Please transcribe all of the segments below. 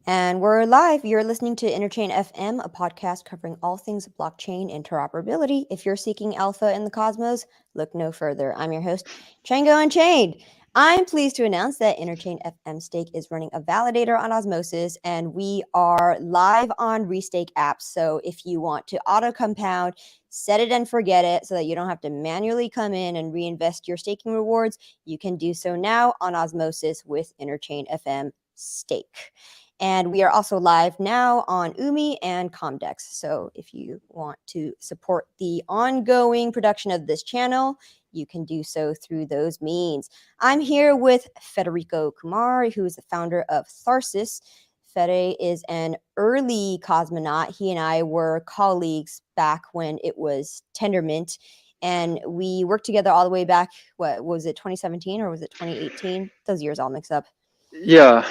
And we're live. You're listening to Interchain FM, a podcast covering all things blockchain interoperability. If you're seeking alpha in the cosmos, look no further. I'm your host, Chango Unchained. I'm pleased to announce that Interchain FM Stake is running a validator on Osmosis, and we are live on Restake apps. So if you want to auto compound, set it and forget it so that you don't have to manually come in and reinvest your staking rewards, you can do so now on Osmosis with Interchain FM Stake. And we are also live now on Umi and Comdex. So if you want to support the ongoing production of this channel, you can do so through those means. I'm here with Federico Kumar, who is the founder of Tarsus. Fede is an early cosmonaut. He and I were colleagues back when it was Tendermint. And we worked together all the way back, what was it, 2017 or was it 2018? Those years all mixed up. Yeah,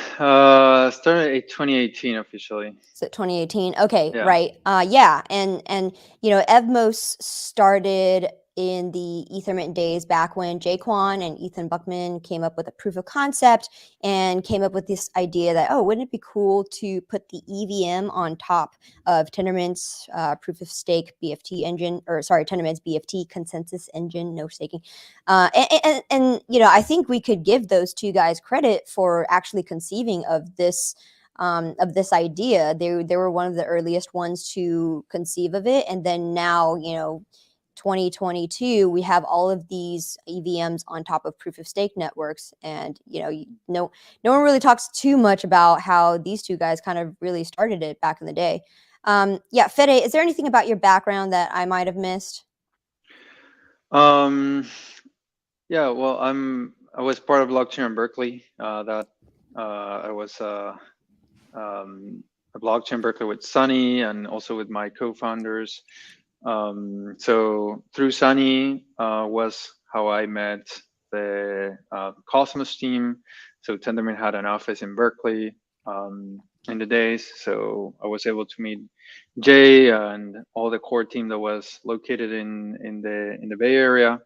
started in 2018 officially. So 2018. Okay, Yeah. right. Yeah, and you know, Evmos started in the Ethermint days back when Jaquan and Ethan Buckman came up with a proof of concept and came up with this idea that, oh, wouldn't it be cool to put the EVM on top of Tendermint's proof of stake BFT engine, or sorry, Tendermint's BFT consensus engine, no staking. And you know, I think we could give those two guys credit for actually conceiving of this idea. They were one of the earliest ones to conceive of it, and then now, you know, 2022, we have all of these EVMs on top of proof of stake networks, and no one really talks too much about how these two guys kind of really started it back in the day. Yeah, Fede, is there anything about your background that I might have missed? Yeah, well, I was part of blockchain in Berkeley. I was a blockchain Berkeley with Sunny and also with my co-founders. So through Sunny was how I met the Cosmos team. So Tendermint had an office in Berkeley in the days. So I was able to meet Jay and all the core team that was located in the Bay Area.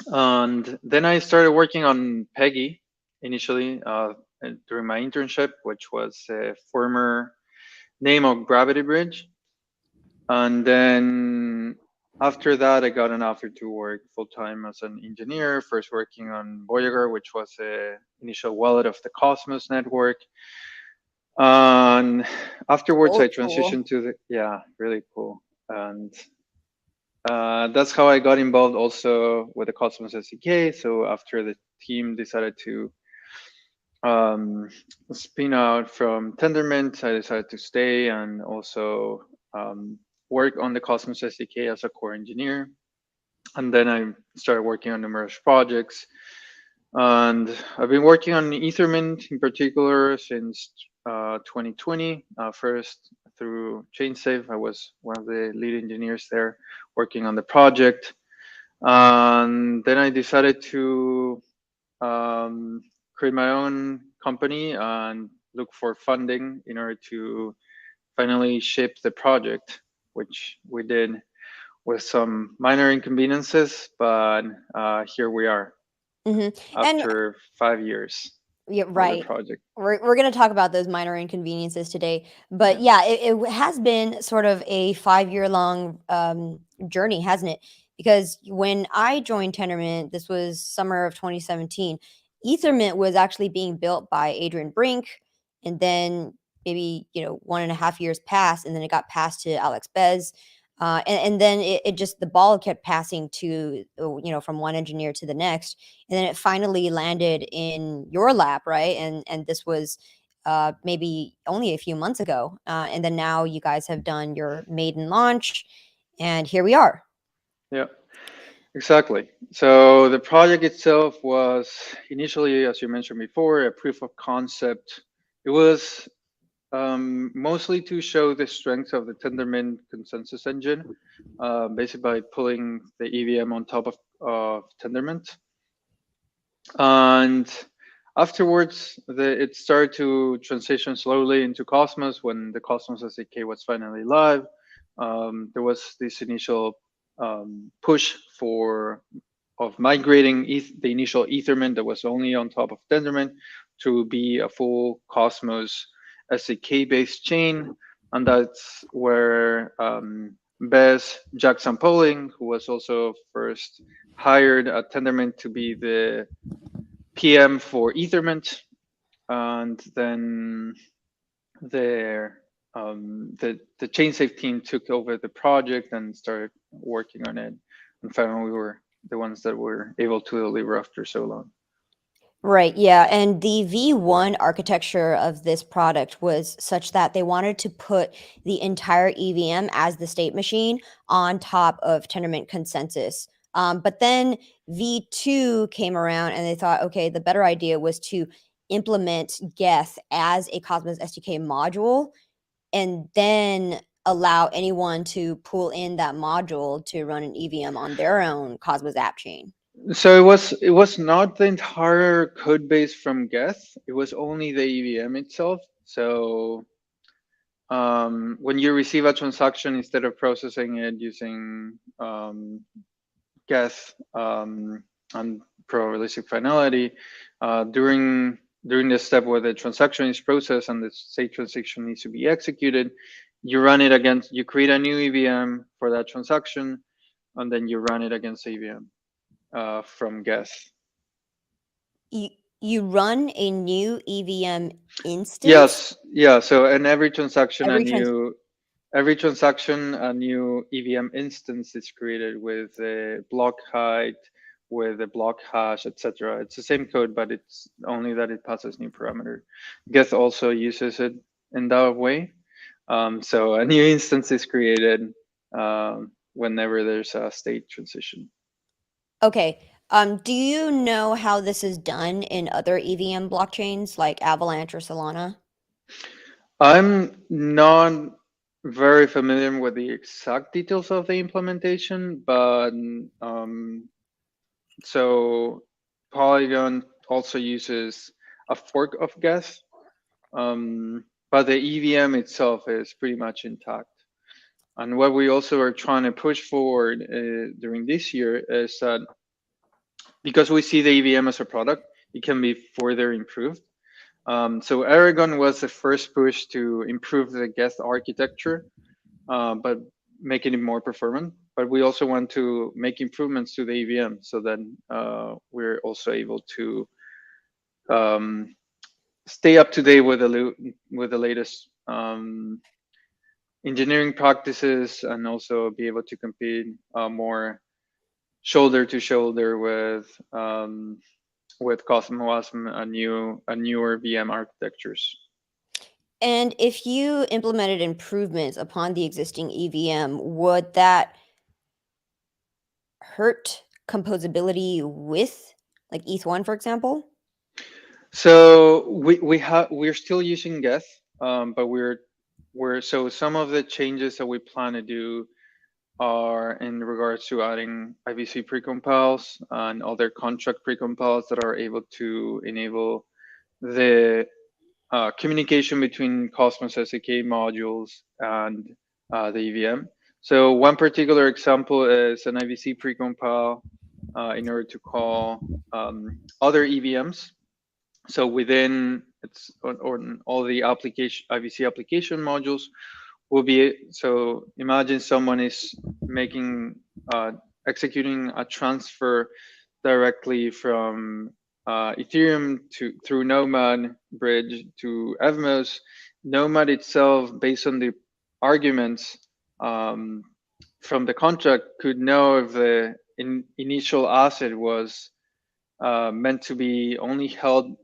And then I started working on Peggy initially during my internship, which was a former name of Gravity Bridge. And then after that, I got an offer to work full-time as an engineer, first working on Voyager, which was the initial wallet of the Cosmos network. And afterwards, I transitioned to really cool. And that's how I got involved also with the Cosmos SDK. So after the team decided to spin out from Tendermint, I decided to stay and also work on the Cosmos SDK as a core engineer. And then I started working on numerous projects. And I've been working on Ethermint in particular since 2020. First through ChainSafe, I was one of the lead engineers there working on the project. And then I decided to create my own company and look for funding in order to finally ship the project, which we did with some minor inconveniences, but here we are after 5 years. Yeah, right. Project. We're going to talk about those minor inconveniences today, but yeah, it has been sort of a 5-year-long journey, hasn't it? Because when I joined Tendermint, this was summer of 2017. Ethermint was actually being built by Adrian Brink, and then maybe 1.5 years passed, and then it got passed to Alex Bez. And then it just, the ball kept passing to, from one engineer to the next. And then it finally landed in your lap, right? And this was maybe only a few months ago. And then now you guys have done your maiden launch, and here we are. Yeah, exactly. So the project itself was initially, as you mentioned before, a proof of concept. It was mostly to show the strength of the Tendermint consensus engine, basically by pulling the EVM on top of Tendermint. And afterwards, it started to transition slowly into Cosmos. When the Cosmos SDK was finally live, there was this initial push of migrating the initial Ethermint that was only on top of Tendermint to be a full Cosmos SDK-based chain, and that's where Bez Jackson Poling, who was also first hired at Tendermint to be the PM for Ethermint, and then the ChainSafe team took over the project and started working on it, and finally we were the ones that were able to deliver after so long. Right, yeah, and the V1 architecture of this product was such that they wanted to put the entire EVM as the state machine on top of Tendermint consensus. But then V2 came around and they thought, okay, the better idea was to implement geth as a Cosmos SDK module and then allow anyone to pull in that module to run an EVM on their own Cosmos app chain. So it was not the entire code base from geth. It was only the EVM itself. So when you receive a transaction, instead of processing it using geth and probabilistic finality, during the step where the transaction is processed and the state transaction needs to be executed, you run it against, you create a new EVM for that transaction, and then you run it against EVM from geth. You run a new EVM instance? Yes, yeah. So in every transaction, every transaction, a new EVM instance is created with a block height, with a block hash, etc. It's the same code, but it's only that it passes new parameter. Geth also uses it in that way. So a new instance is created whenever there's a state transition. Okay. Do you know how this is done in other EVM blockchains like Avalanche or Solana? I'm not very familiar with the exact details of the implementation, but so Polygon also uses a fork of geth, but the EVM itself is pretty much intact. And what we also are trying to push forward during this year is that because we see the EVM as a product, it can be further improved. So Aragon was the first push to improve the geth architecture, but making it more performant. But we also want to make improvements to the EVM so that we're also able to stay up to date with the latest engineering practices, and also be able to compete more shoulder to shoulder with Cosmos and newer VM architectures. And if you implemented improvements upon the existing EVM, would that hurt composability with like ETH1, for example? So we're still using geth, but so some of the changes that we plan to do are in regards to adding IVC precompiles and other contract precompiles that are able to enable the communication between Cosmos SDK modules and the EVM. So one particular example is an IVC precompile in order to call other EVMs. So within all the application IVC application modules will be, so imagine someone is making executing a transfer directly from Ethereum through Nomad bridge to Evmos. Nomad itself, based on the arguments from the contract, could know if the initial asset was meant to be only held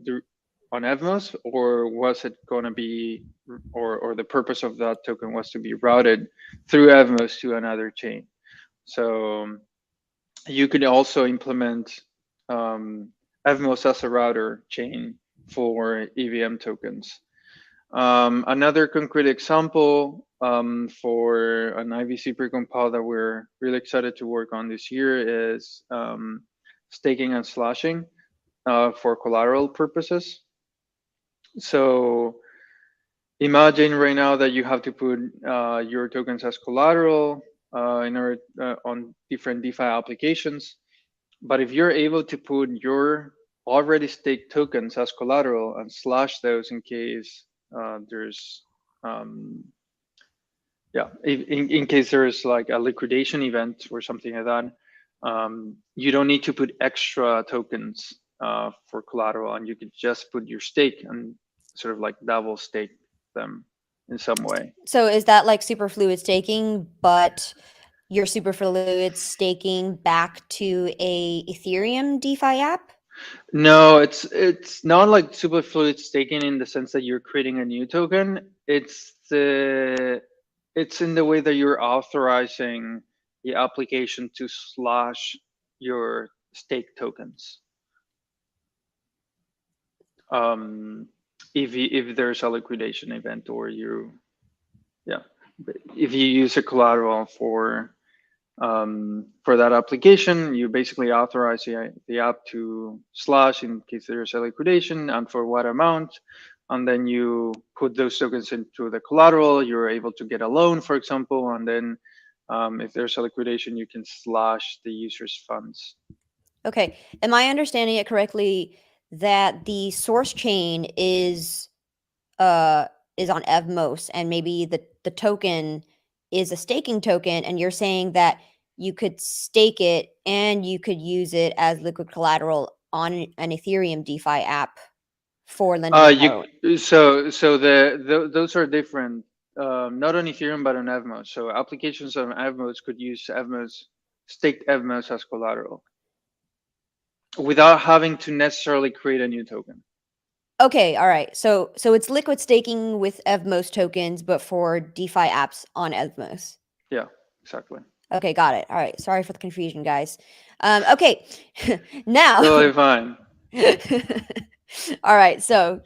on Evmos, or was it going to be, or the purpose of that token was to be routed through Evmos to another chain. So you could also implement Evmos as a router chain for EVM tokens. Another concrete example for an IVC precompile that we're really excited to work on this year is staking and slashing for collateral purposes. So imagine right now that you have to put your tokens as collateral in order on different DeFi applications. But if you're able to put your already staked tokens as collateral and slash those in case there's yeah, in case there's like a liquidation event or something like that, you don't need to put extra tokens for collateral, and you could just put your stake and sort of like double stake them in some way. So is that like superfluid staking, but you're superfluid staking back to a Ethereum DeFi app? No, it's not like superfluid staking in the sense that you're creating a new token. It's in the way that you're authorizing the application to slash your stake tokens. If there's a liquidation event, or if you use a collateral for that application, you basically authorize the app to slash in case there's a liquidation, and for what amount, and then you put those tokens into the collateral. You're able to get a loan, for example, and then if there's a liquidation, you can slash the user's funds. Okay, am I understanding it correctly that the source chain is on Evmos, and maybe the token is a staking token, and you're saying that you could stake it and you could use it as liquid collateral on an Ethereum DeFi app for lending out? Those are different, not on Ethereum but on Evmos. So applications on Evmos could use staked Evmos as collateral without having to necessarily create a new token. Okay, all right. So it's liquid staking with Evmos tokens, but for DeFi apps on Evmos. Yeah, exactly. Okay, got it. All right. Sorry for the confusion, guys. Okay, now. Totally fine. All right. So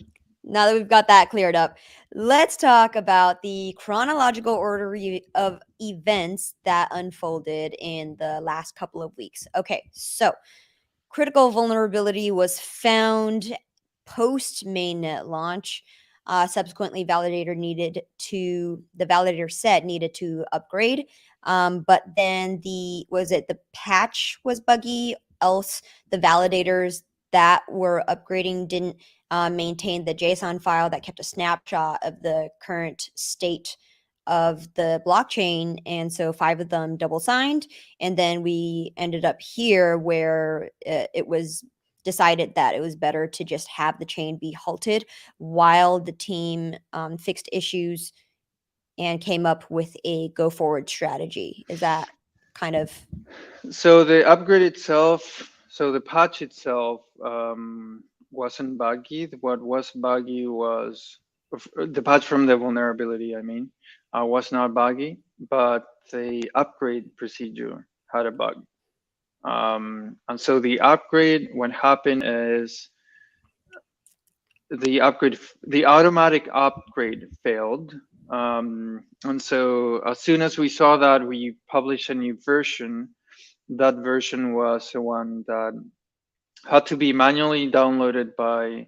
now that we've got that cleared up, let's talk about the chronological order of events that unfolded in the last couple of weeks. Okay, so critical vulnerability was found post mainnet launch. Subsequently, the validator set needed to upgrade. But then the patch was buggy. Else the validators that were upgrading didn't maintain the JSON file that kept a snapshot of the current state of the blockchain, and so 5 of them double signed, and then we ended up here where it was decided that it was better to just have the chain be halted while the team fixed issues and came up with a go forward strategy. Is that kind of... So the upgrade itself, so the patch itself wasn't buggy. What was buggy was the patch from the vulnerability, I mean, was not buggy, but the upgrade procedure had a bug. And so the upgrade, what happened is the automatic upgrade failed. And so as soon as we saw that, we published a new version. That version was the one that had to be manually downloaded by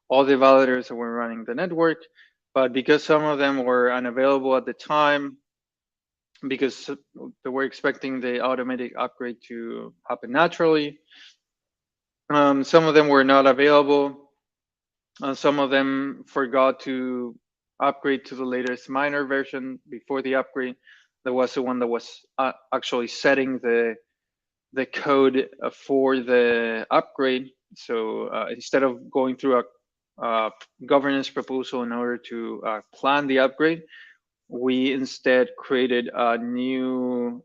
all the validators that were running the network. But because some of them were unavailable at the time, because they were expecting the automatic upgrade to happen naturally, some of them were not available. Some of them forgot to upgrade to the latest minor version before the upgrade. There was the one that was actually setting the code for the upgrade. So instead of going through a governance proposal in order to plan the upgrade, we instead created a new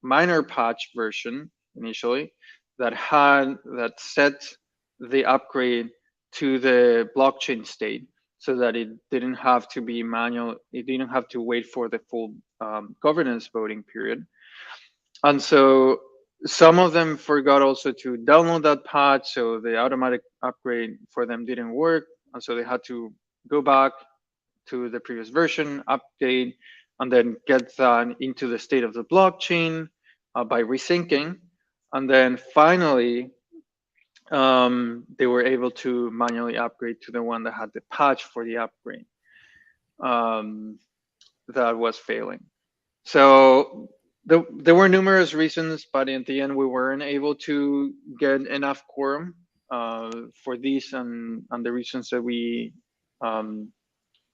minor patch version initially that set the upgrade to the blockchain state, so that it didn't have to be manual. It didn't have to wait for the full governance voting period. And so some of them forgot also to download that patch, so the automatic upgrade for them didn't work. And so they had to go back to the previous version, update, and then get that into the state of the blockchain by resyncing. And then finally, they were able to manually upgrade to the one that had the patch for the upgrade that was failing. So there were numerous reasons, but in the end, we weren't able to get enough quorum for these and the reasons that we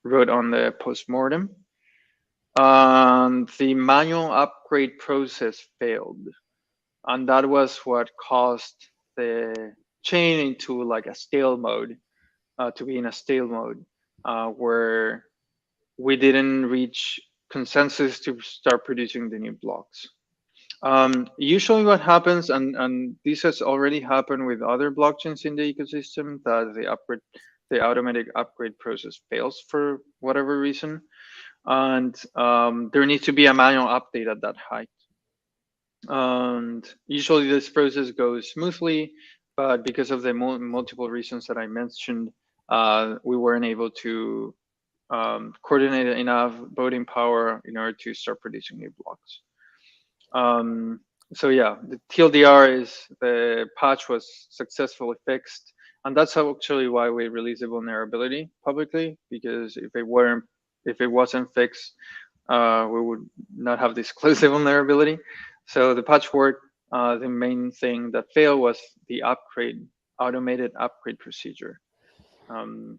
wrote on the postmortem. The manual upgrade process failed, and that was what caused the chain into like a stale mode, to be in a stale mode, where we didn't reach consensus to start producing the new blocks. Usually what happens, and this has already happened with other blockchains in the ecosystem, that the automatic upgrade process fails for whatever reason. And there needs to be a manual update at that height. And usually this process goes smoothly, but because of the multiple reasons that I mentioned, we weren't able to coordinate enough voting power in order to start producing new blocks. So yeah, the TLDR is the patch was successfully fixed, and that's actually why we released the vulnerability publicly, because if it wasn't fixed, we would not have disclosed the vulnerability. So the patch worked. The main thing that failed was the automated upgrade procedure. All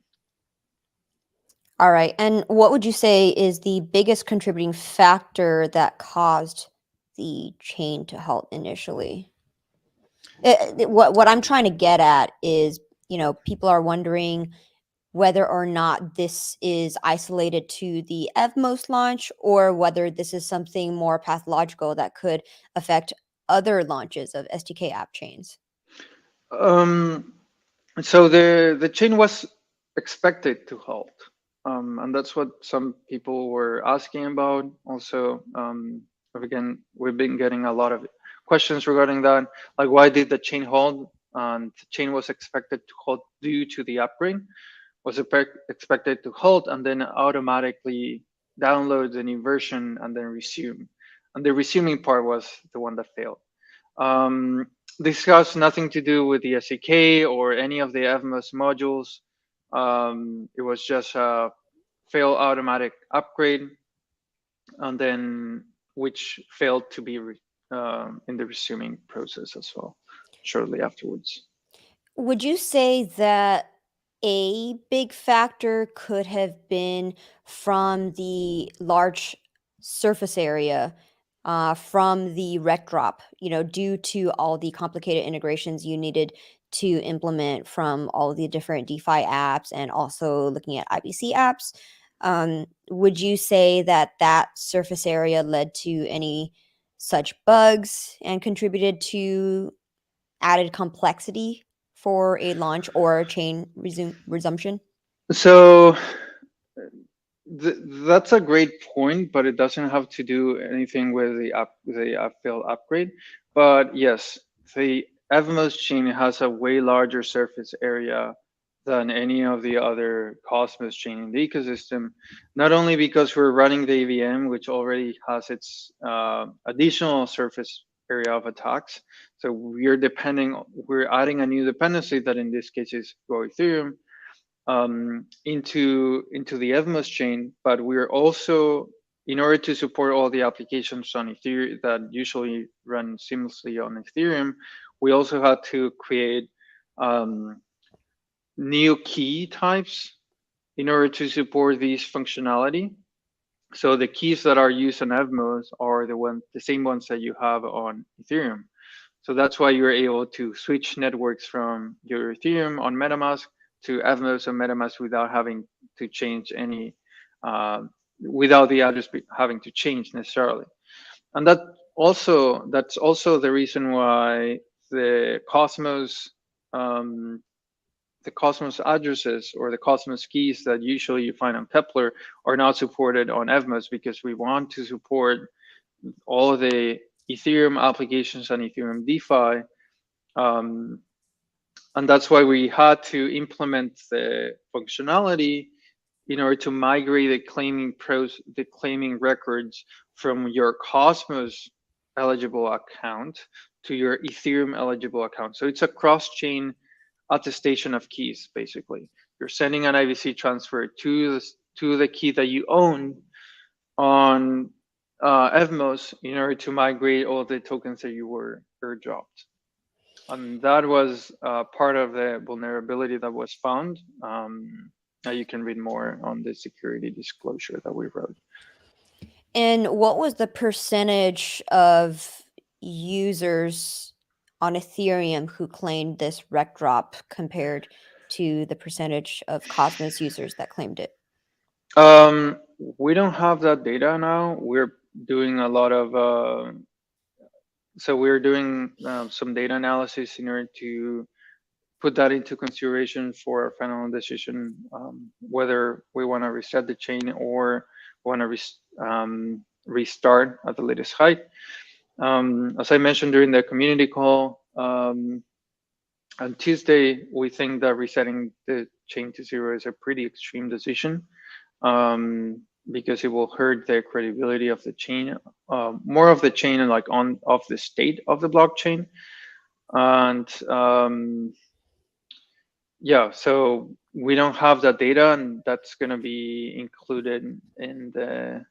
right. And what would you say is the biggest contributing factor that caused the chain to halt initially? What I'm trying to get at is, people are wondering whether or not this is isolated to the Evmos launch, or whether this is something more pathological that could affect other launches of SDK app chains. So the chain was expected to halt, and that's what some people were asking about. Also, again, we've been getting a lot of questions regarding that, like why did the chain halt? And the chain was expected to halt due to the upgrade, was expected to halt and then automatically download the new version and then resume. And the resuming part was the one that failed. This has nothing to do with the SDK or any of the Evmos modules. It was just a fail automatic upgrade, and then which failed to be in the resuming process as well shortly afterwards. Would you say that a big factor could have been from the large surface area, from the Rektdrop, due to all the complicated integrations you needed to implement from all the different DeFi apps and also looking at IVC apps? Would you say that that surface area led to any such bugs and contributed to added complexity for a launch or a chain resumption? So that's a great point, but it doesn't have to do anything with the failed upgrade. But yes, the Evmos chain has a way larger surface area than any of the other Cosmos chain in the ecosystem. Not only because we're running the EVM, which already has its additional surface area of attacks. So we're adding a new dependency that in this case is Go Ethereum, into the Evmos chain, but we're also, in order to support all the applications on Ethereum that usually run seamlessly on Ethereum, we also had to create new key types in order to support these functionality. So the keys that are used on Evmos are the same ones that you have on Ethereum. So that's why you're able to switch networks from your Ethereum on MetaMask to Evmos or MetaMask without having to change any, without the address having to change necessarily. And that's also the reason why the Cosmos addresses or the Cosmos keys that usually you find on Kepler are not supported on Evmos, because we want to support all of the Ethereum applications and Ethereum DeFi. And that's why we had to implement the functionality in order to migrate the claiming records from your Cosmos eligible account to your Ethereum eligible account. So it's a cross-chain attestation of keys, basically. You're sending an IVC transfer to the key that you own on Evmos in order to migrate all the tokens that you were airdropped. And that was part of the vulnerability that was found. you can read more on the security disclosure that we wrote. And what was the percentage of users on Ethereum who claimed this Rektdrop compared to the percentage of Cosmos users that claimed it? We don't have that data now. We're doing a lot of so we're doing some data analysis in order to put that into consideration for our final decision, whether we want to reset the chain or want to restart at the latest height. As I mentioned during the community call on Tuesday, we think that resetting the chain to zero is a pretty extreme decision, because it will hurt the credibility of the chain, more of the chain and like of the state of the blockchain. And yeah, so we don't have that data, and that's going to be included in the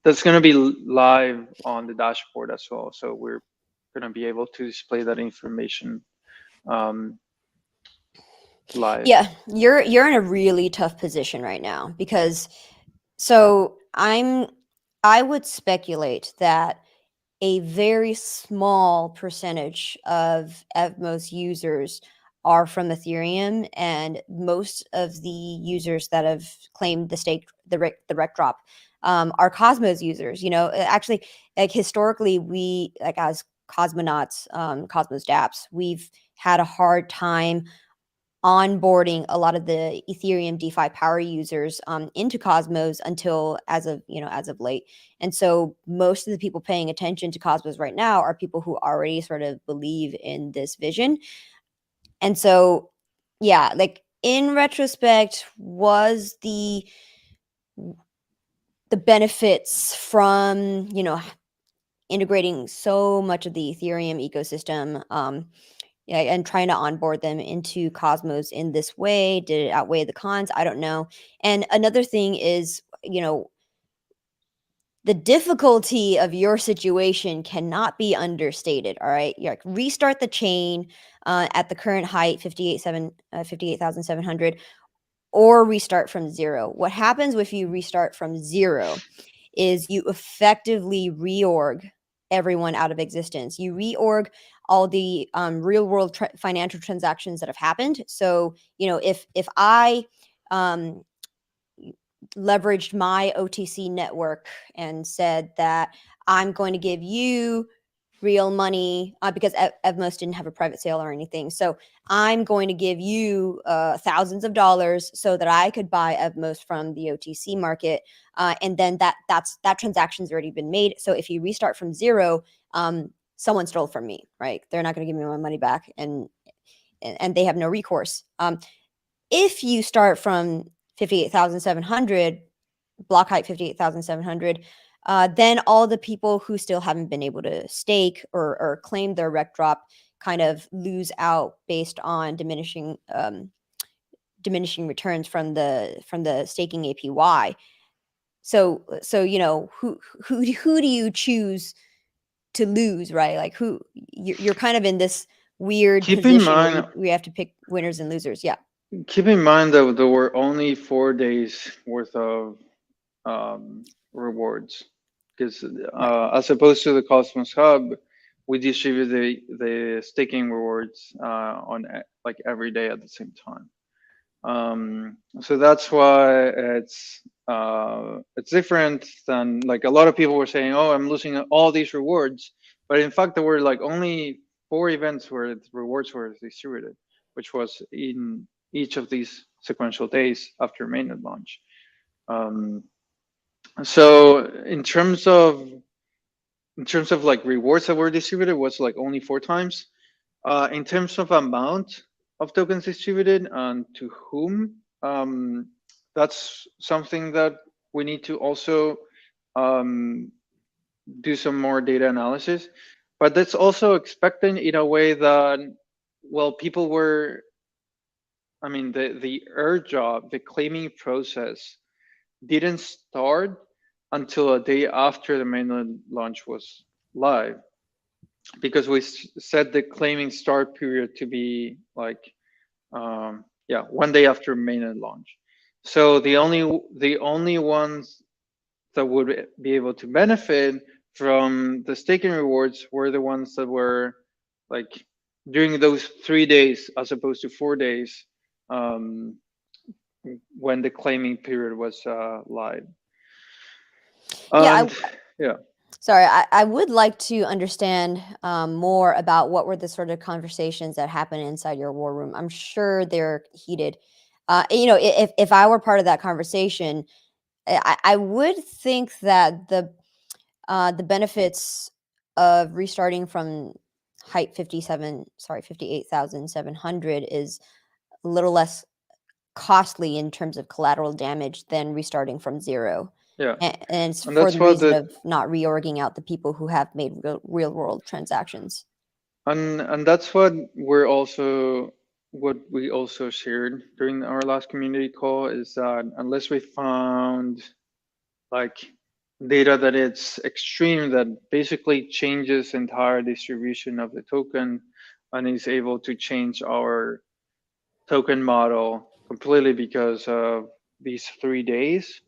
that's going to be live on the dashboard as well. So we're going to be able to display that information live. Yeah, you're in a really tough position right now because I would speculate that a very small percentage of Evmos users are from Ethereum, and most of the users that have claimed the Rektdrop are Cosmos users. You know, actually, like historically, we like as cosmonauts, Cosmos dApps, we've had a hard time onboarding a lot of the Ethereum DeFi power users into Cosmos until as of late. And so most of the people paying attention to Cosmos right now are people who already sort of believe in this vision. And so, yeah, like in retrospect, was the benefits from, integrating so much of the Ethereum ecosystem, yeah, and trying to onboard them into Cosmos in this way, did it outweigh the cons? I don't know. And another thing is, the difficulty of your situation cannot be understated. All right, you like restart the chain at the current height, 58,700, or restart from zero. What happens if you restart from zero is you effectively reorg everyone out of existence. You reorg all the real world financial transactions that have happened. So, if I leveraged my OTC network and said that I'm going to give you real money because Evmos didn't have a private sale or anything. So I'm going to give you thousands of dollars so that I could buy Evmos from the OTC market. And then that transaction's already been made. So if you restart from zero, someone stole from me, right? They're not going to give me my money back, and they have no recourse. If you start from 58,700, block height 58,700, then all the people who still haven't been able to stake or claim their Rektdrop kind of lose out based on diminishing returns from the staking APY. So who do you choose to lose, right? Like you're kind of in this weird position where we have to pick winners and losers. Yeah. Keep in mind that there were only 4 days worth of rewards, because as opposed to the Cosmos Hub, we distribute the staking rewards on like every day at the same time. So that's why it's different than, like, a lot of people were saying, oh, I'm losing all these rewards, but in fact there were like only 4 events where the rewards were distributed, which was in each of these sequential days after mainnet launch. So in terms of like rewards that were distributed, was like only 4 times. In terms of amount of tokens distributed and to whom, that's something that we need to also do some more data analysis. But that's also expected in a way that, well, people were, I mean, the airdrop, the claiming process didn't start until a day after the mainnet launch was live, because we set the claiming start period to be like 1 day after mainnet launch. So the only ones that would be able to benefit from the staking rewards were the ones that were like during those 3 days as opposed to 4 days, um, when the claiming period was live. Yeah, And yeah, sorry, I would like to understand more about what were the sort of conversations that happened inside your war room. I'm sure they're heated. If I were part of that conversation, I would think that the benefits of restarting from height 58,700 is a little less costly in terms of collateral damage than restarting from zero. yeah, And it's and for that's the what reason the of not reorging out the people who have made real world transactions. and that's what we also shared during our last community call, is that unless we found like data that it's extreme, that basically changes entire distribution of the token and is able to change our token model completely because of these 3 days,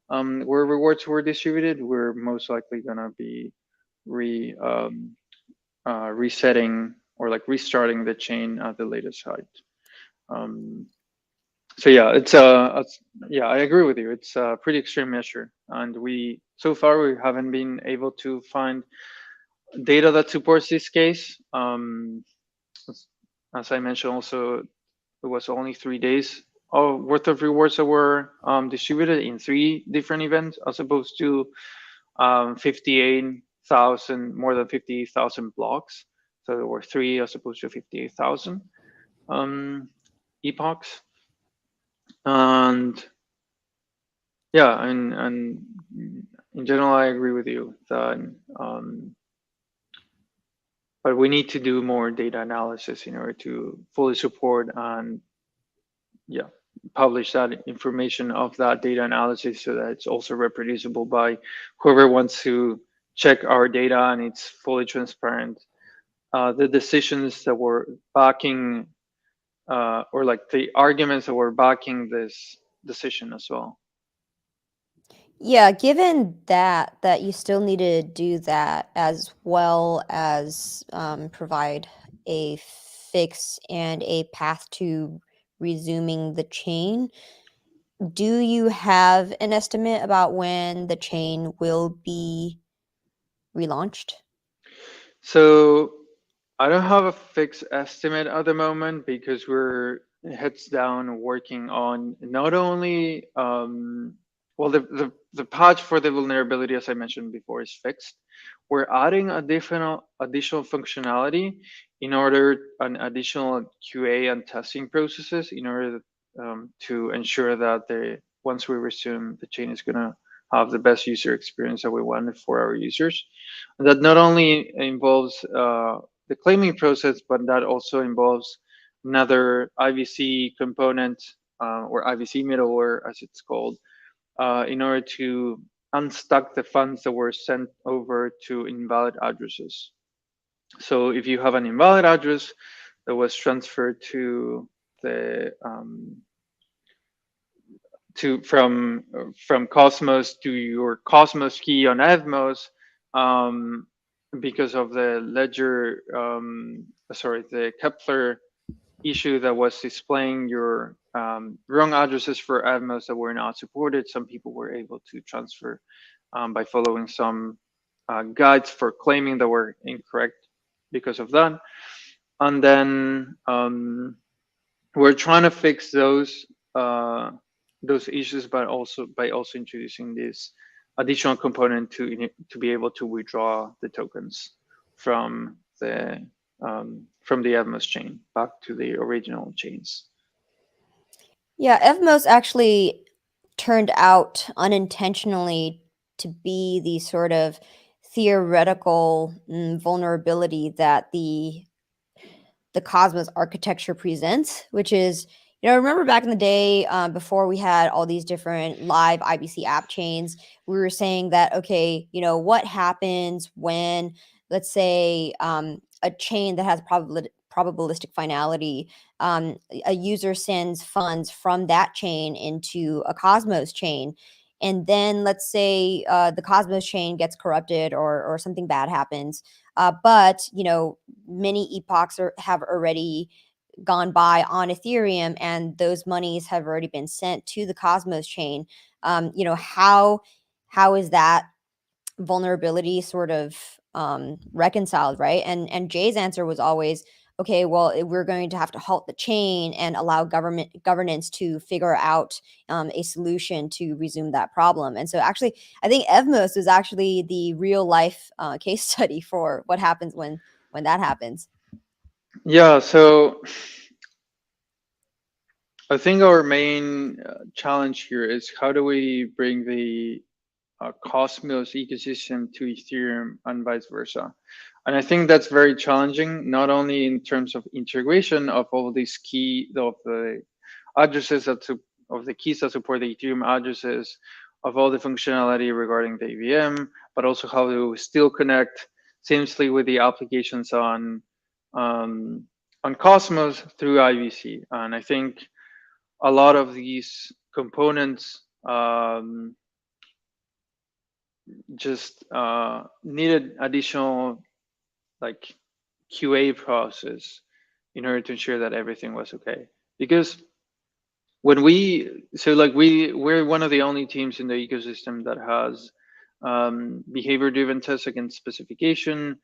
where rewards were distributed, we're most likely gonna be re resetting or like restarting the chain at the latest height. Um, so yeah, yeah, I agree with you. It's a pretty extreme measure, and so far we haven't been able to find data that supports this case. As I mentioned, also it was only 3 days worth of rewards that were distributed in 3 different events, as opposed to 58,000, more than 50,000 blocks. So there were 3 as opposed to 58,000 epochs. And yeah, and in general, I agree with you that, but we need to do more data analysis in order to fully support and yeah, publish that information of that data analysis so that it's also reproducible by whoever wants to check our data and it's fully transparent. The decisions that were backing, or like the arguments that were backing this decision as well. Yeah, given that you still need to do that as well as provide a fix and a path to resuming the chain, do you have an estimate about when the chain will be relaunched? So I don't have a fixed estimate at the moment because we're heads down working on not only well, the patch for the vulnerability, as I mentioned before, is fixed. We're adding additional functionality in order an additional QA and testing processes in order to ensure that once we resume, the chain is gonna have the best user experience that we want for our users. And that not only involves the claiming process, but that also involves another IVC component, or IVC middleware, as it's called, in order to unstuck the funds that were sent over to invalid addresses. So if you have an invalid address that was transferred to the from Cosmos to your Cosmos key on Evmos, um, because of the ledger, the Kepler issue that was displaying your wrong addresses for Evmos that were not supported. Some people were able to transfer by following some guides for claiming that were incorrect because of that. And then we're trying to fix those issues, but also by introducing this additional component to be able to withdraw the tokens from the Evmos chain back to the original chains. Yeah, Evmos actually turned out unintentionally to be the sort of theoretical vulnerability that the Cosmos architecture presents, which is, remember back in the day, before we had all these different live IBC app chains, we were saying that, okay, what happens when, let's say, a chain that has probabilistic finality, a user sends funds from that chain into a Cosmos chain, and then let's say the Cosmos chain gets corrupted or something bad happens, but many epochs have already gone by on Ethereum, and those monies have already been sent to the Cosmos chain. How is that vulnerability sort of reconciled, right? And Jay's answer was always, okay, well, we're going to have to halt the chain and allow governance to figure out a solution to resume that problem. And so actually, I think Evmos is actually the real life case study for what happens when that happens. Yeah, so I think our main challenge here is how do we bring the Cosmos ecosystem to Ethereum and vice versa. And I think that's very challenging, not only in terms of integration of all these of the addresses of the keys that support the Ethereum addresses, of all the functionality regarding the EVM, but also how to still connect seamlessly with the applications on Cosmos through IVC. And I think a lot of these components just needed additional like QA process in order to ensure that everything was okay. Because when we're one of the only teams in the ecosystem that has behavior driven tests against specification.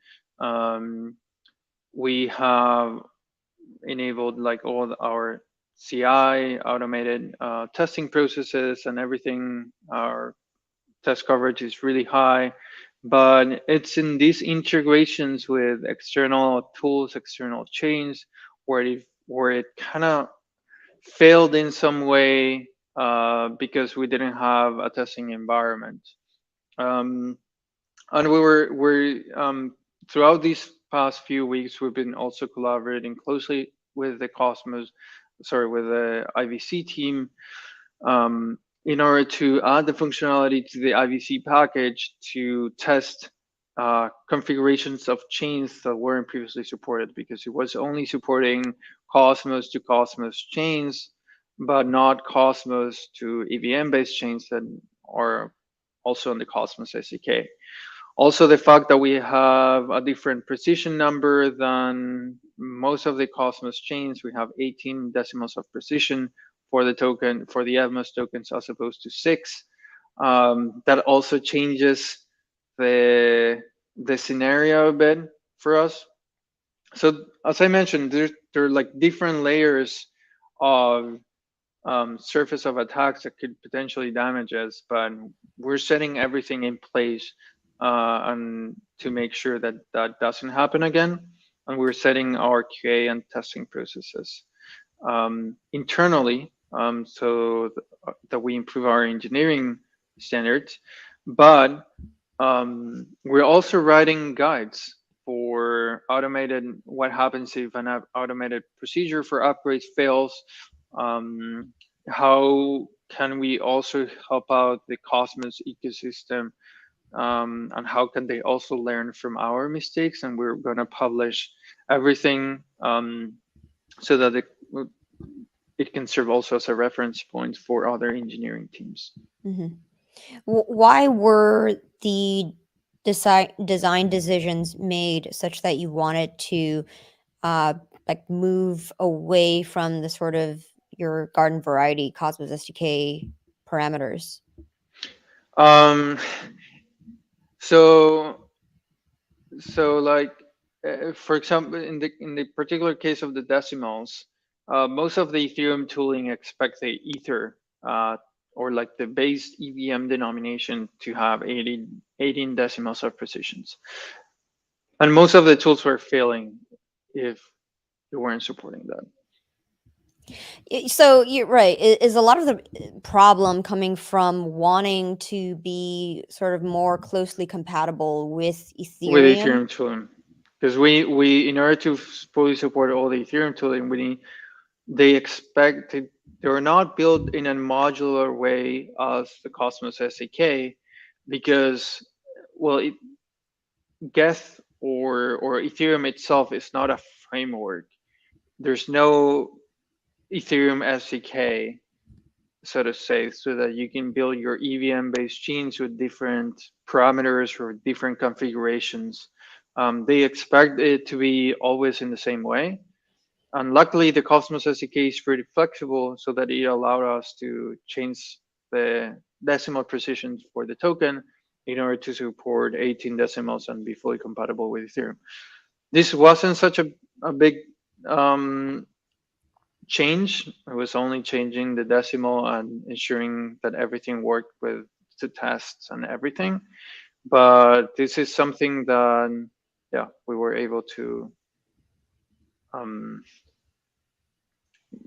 We have enabled like all our CI automated testing processes and everything. Our test coverage is really high, but it's in these integrations with external tools, external chains, where it kind of failed in some way because we didn't have a testing environment. And we're throughout these past few weeks, we've been also collaborating closely with the IVC team in order to add the functionality to the IVC package to test configurations of chains that weren't previously supported, because it was only supporting Cosmos to Cosmos chains, but not Cosmos to EVM-based chains that are also on the Cosmos SDK. Also, the fact that we have a different precision number than most of the Cosmos chains, we have 18 decimals of precision for the Evmos tokens as opposed to 6. That also changes the scenario a bit for us. So as I mentioned, there are like different layers of surface of attacks that could potentially damage us, but we're setting everything in place and to make sure that that doesn't happen again. And we're setting our QA and testing processes internally so that we improve our engineering standards. But we're also writing guides for what happens if an automated procedure for upgrades fails. How can we also help out the Cosmos ecosystem, and how can they also learn from our mistakes? And we're going to publish everything so that it can serve also as a reference point for other engineering teams. Mm-hmm. Why were the design decisions made such that you wanted to move away from the sort of your garden variety Cosmos SDK parameters? So like for example, in the particular case of the decimals, most of the Ethereum tooling expects the Ether or like the base EVM denomination to have 18 decimals of precisions. And most of the tools were failing if you weren't supporting that. So you're right. Is a lot of the problem coming from wanting to be sort of more closely compatible with Ethereum? With Ethereum tooling, because we in order to fully support all the Ethereum tooling, they expect they're not built in a modular way as the Cosmos SDK, because geth or Ethereum itself is not a framework. there's no Ethereum SDK, so to say, so that you can build your EVM-based chains with different parameters or different configurations. They expect it to be always in the same way. And luckily, the Cosmos SDK is pretty flexible so that it allowed us to change the decimal precision for the token in order to support 18 decimals and be fully compatible with Ethereum. This wasn't such a big change. It was only changing the decimal and ensuring that everything worked with the tests and everything. But this is something that, yeah, we were able to,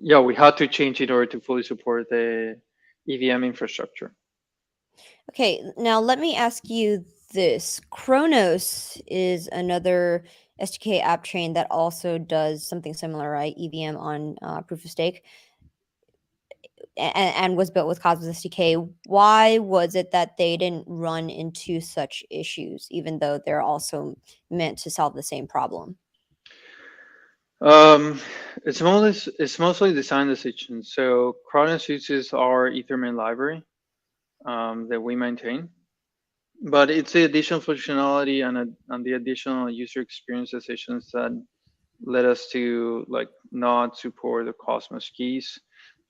yeah, we had to change in order to fully support the EVM infrastructure. Okay, now let me ask you this. Chronos is another SDK app chain that also does something similar, right? EVM on proof of stake, and was built with Cosmos SDK. Why was it that they didn't run into such issues, even though they're also meant to solve the same problem? It's mostly design decisions. So Chronos uses our Ethermint library that we maintain, but it's the additional functionality and the additional user experience decisions that led us to like not support the Cosmos keys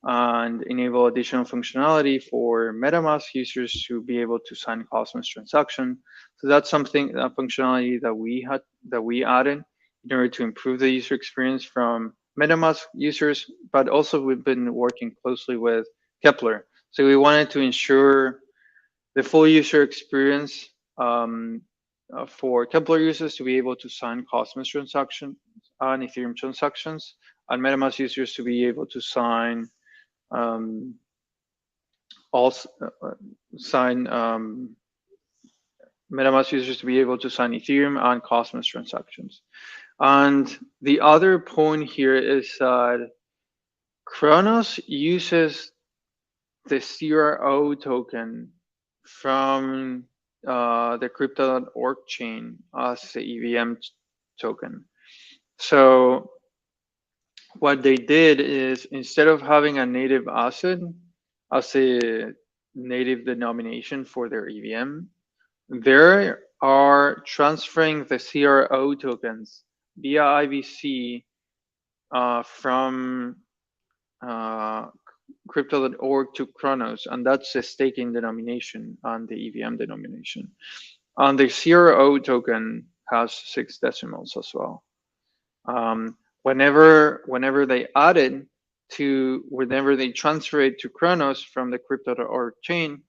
and enable additional functionality for MetaMask users to be able to sign Cosmos transaction. So that's something, a functionality that we added in order to improve the user experience from MetaMask users, but also we've been working closely with Kepler. So we wanted to ensure the full user experience for Kepler users to be able to sign Cosmos transactions and Ethereum transactions, and MetaMask users to be able to sign also sign MetaMask users to be able to sign Ethereum and Cosmos transactions. And the other point here is that Chronos uses the CRO token from the crypto.org chain as the EVM token. So what they did is, instead of having a native asset as a native denomination for their EVM, they are transferring the CRO tokens via IVC from crypto.org to Chronos, and that's the staking denomination and the EVM denomination. And the CRO token has 6 decimals as well. Whenever they transfer it to Chronos from the crypto.org chain,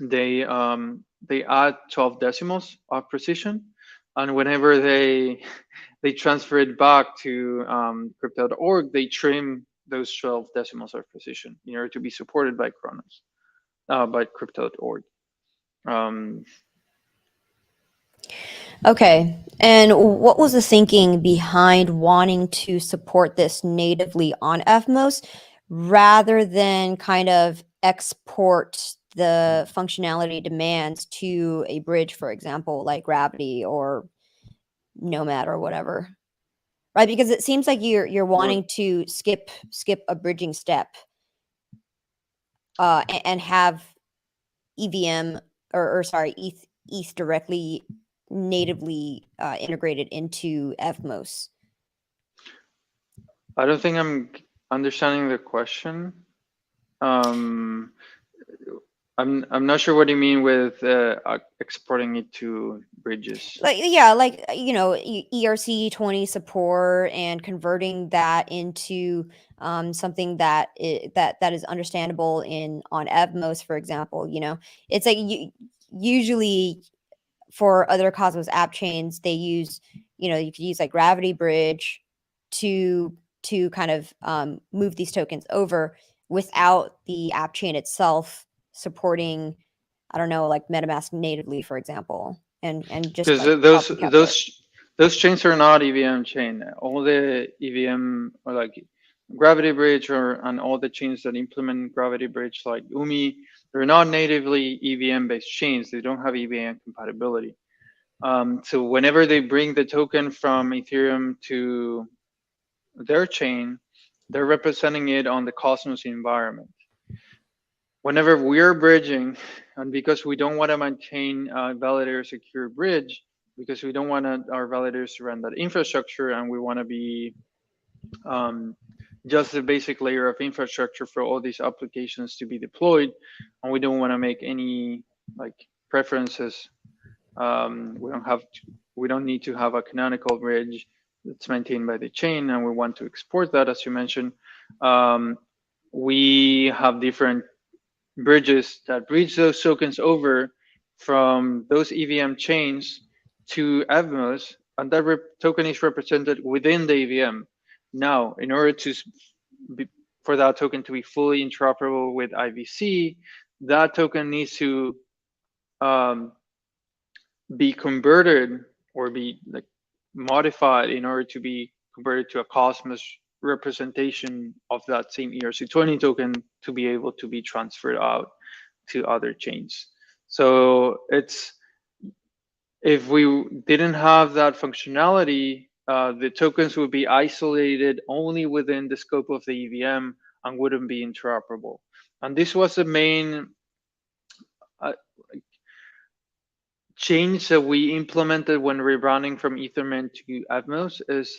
they add 12 decimals of precision, and whenever they transfer it back to crypto.org, they trim those 12 decimals of precision in order to be supported by Chronos, by crypto.org. Okay. And what was the thinking behind wanting to support this natively on Evmos rather than kind of export the functionality demands to a bridge, for example, like Gravity or Nomad or whatever? Right? Because it seems like you're wanting to skip a bridging step and have EVM or sorry, ETH directly natively integrated into Evmos. I don't think I'm understanding the question. I'm not sure what you mean with exporting it to bridges. Like, yeah, like, you know, ERC20 support and converting that into something that is understandable on Evmos, for example. You know, it's like usually for other Cosmos app chains, they use, you know, you could use like Gravity Bridge to kind of move these tokens over without the app chain itself supporting, I don't know, like MetaMask natively, for example, and just Because like those chains are not EVM chain. All the EVM or like Gravity Bridge and all the chains that implement Gravity Bridge like UMI, they're not natively EVM based chains. They don't have EVM compatibility. So whenever they bring the token from Ethereum to their chain, they're representing it on the Cosmos environment. Whenever we're bridging, and because we don't want to maintain a validator secure bridge, because we don't want our validators to run that infrastructure, and we want to be just the basic layer of infrastructure for all these applications to be deployed, and we don't want to make any like preferences. We don't need to have a canonical bridge that's maintained by the chain, and we want to export that, as you mentioned. We have different bridges that bridge those tokens over from those EVM chains to Evmos, and that token is represented within the EVM. Now, in order for that token to be fully interoperable with IVC, that token needs to be converted or be like modified in order to be converted to a Cosmos representation of that same ERC20 token to be able to be transferred out to other chains. So if we didn't have that functionality, the tokens would be isolated only within the scope of the EVM and wouldn't be interoperable. And this was the main change that we implemented when rebranding from Ethermint to Evmos. Is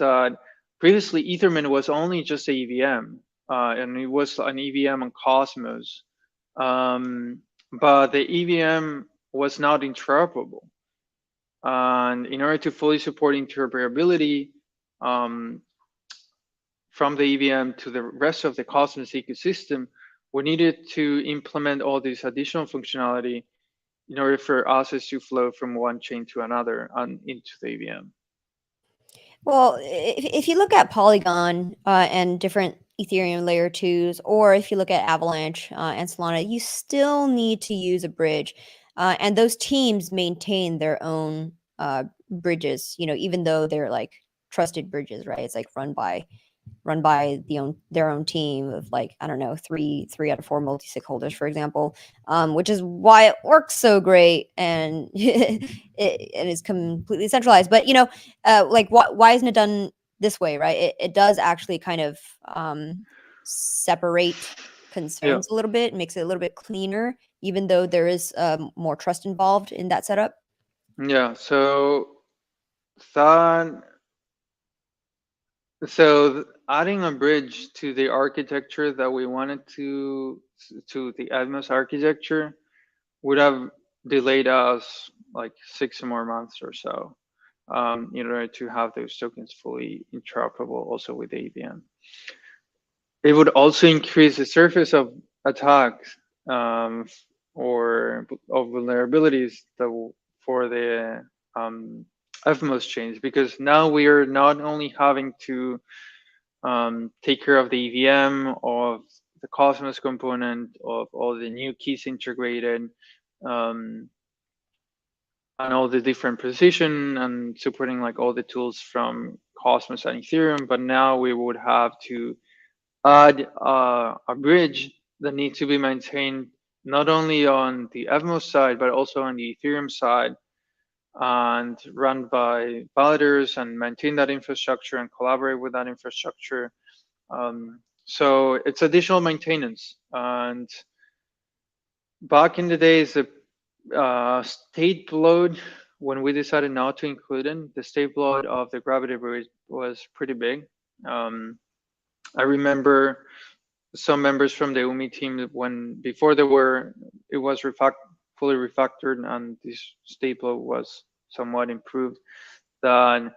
previously Ethermint was only just a EVM, and it was an EVM on Cosmos, but the EVM was not interoperable. And in order to fully support interoperability from the EVM to the rest of the Cosmos ecosystem, we needed to implement all this additional functionality in order for assets to flow from one chain to another and into the EVM. Well, if you look at Polygon and different Ethereum layer 2s, or if you look at Avalanche and Solana, you still need to use a bridge. And those teams maintain their own bridges, even though they're like trusted bridges, right? It's like run by their own team of like, I don't know, three out of four multi-sig holders, for example, which is why it works so great and it is completely centralized. But like why isn't it done this way, right? It does actually kind of separate concerns a little bit, makes it a little bit cleaner, even though there is more trust involved in that setup. Yeah, so adding a bridge to the architecture that we wanted to the Evmos architecture would have delayed us like 6 more months or so in order to have those tokens fully interoperable also with the EVM. It would also increase the surface of attacks or of vulnerabilities for the Evmos chains, because now we are not only having to take care of the EVM, of the Cosmos component, of all the new keys integrated, and all the different precision and supporting like all the tools from Cosmos and Ethereum, but now we would have to add a bridge that needs to be maintained not only on the Evmos side, but also on the Ethereum side, and run by validators and maintain that infrastructure and collaborate with that infrastructure. So it's additional maintenance. And back in the days, the state bloat, when we decided not to include it, the state bloat of the Gravity Bridge was pretty big. I remember some members from the UMI team before it was fully refactored and this state bloat was somewhat improved, that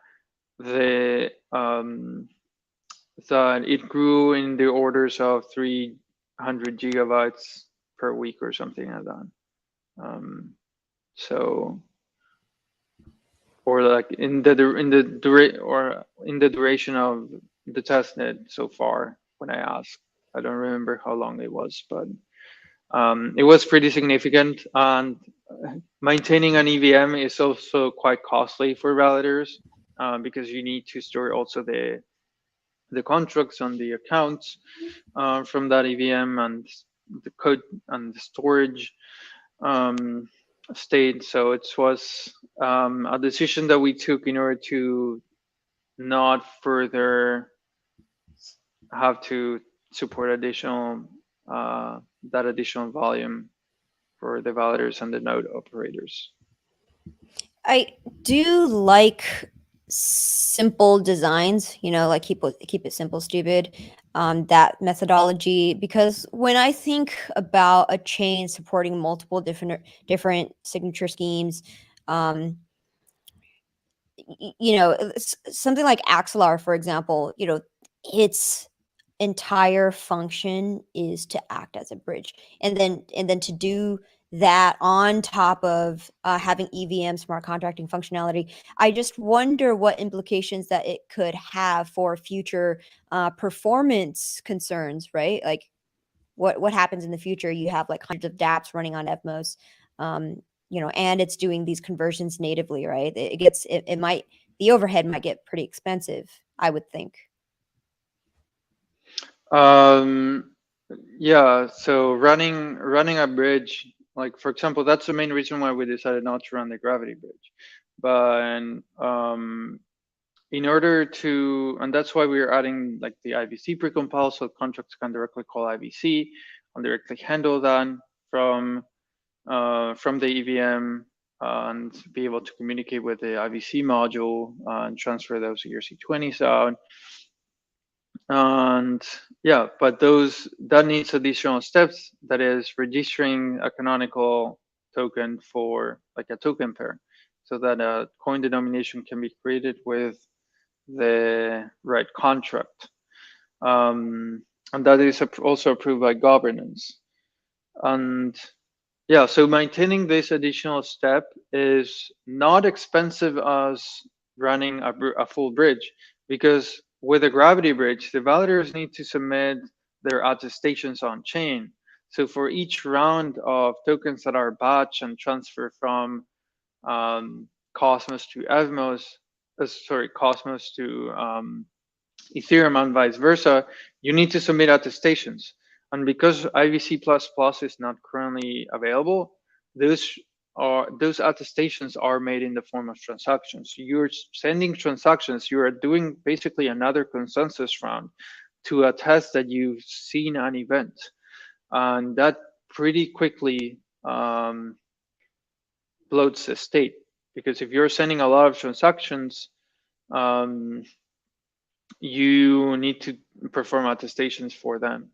it grew in the orders of 300 gigabytes per week or something like that. Or like in the duration of the testnet so far. When I asked, I don't remember how long it was, but it was pretty significant. And maintaining an EVM is also quite costly for validators because you need to store also the contracts on the accounts from that EVM and the code and the storage state. So it was a decision that we took in order to not further have to support that additional volume for the validators and the node operators. I do like simple designs, like keep it simple, stupid. That methodology, because when I think about a chain supporting multiple different signature schemes, something like Axelar, for example, its entire function is to act as a bridge, and then to do that on top of having EVM smart contracting functionality. I just wonder what implications that it could have for future performance concerns, right? Like what happens in the future? You have like hundreds of dApps running on Evmos, and it's doing these conversions natively, right? It might, the overhead might get pretty expensive, I would think. Yeah, so running a bridge, like for example, that's the main reason why we decided not to run the gravity bridge. But in order to, and that's why we're adding like the IVC precompile, so contracts can directly call IVC and directly handle that from the EVM and be able to communicate with the IVC module and transfer those ERC20s out. And yeah, but that needs additional steps, that is registering a canonical token for like a token pair, so that a coin denomination can be created with the right contract. And that is also approved by governance. And yeah, so maintaining this additional step is not expensive as running a full bridge, because with a gravity bridge, the validators need to submit their attestations on chain. So for each round of tokens that are batched and transferred from Cosmos to Evmos, Cosmos to Ethereum and vice versa, you need to submit attestations. And because IVC++ is not currently available, those attestations are made in the form of transactions. You're sending transactions, you are doing basically another consensus round to attest that you've seen an event. And that pretty quickly bloats the state, because if you're sending a lot of transactions, you need to perform attestations for them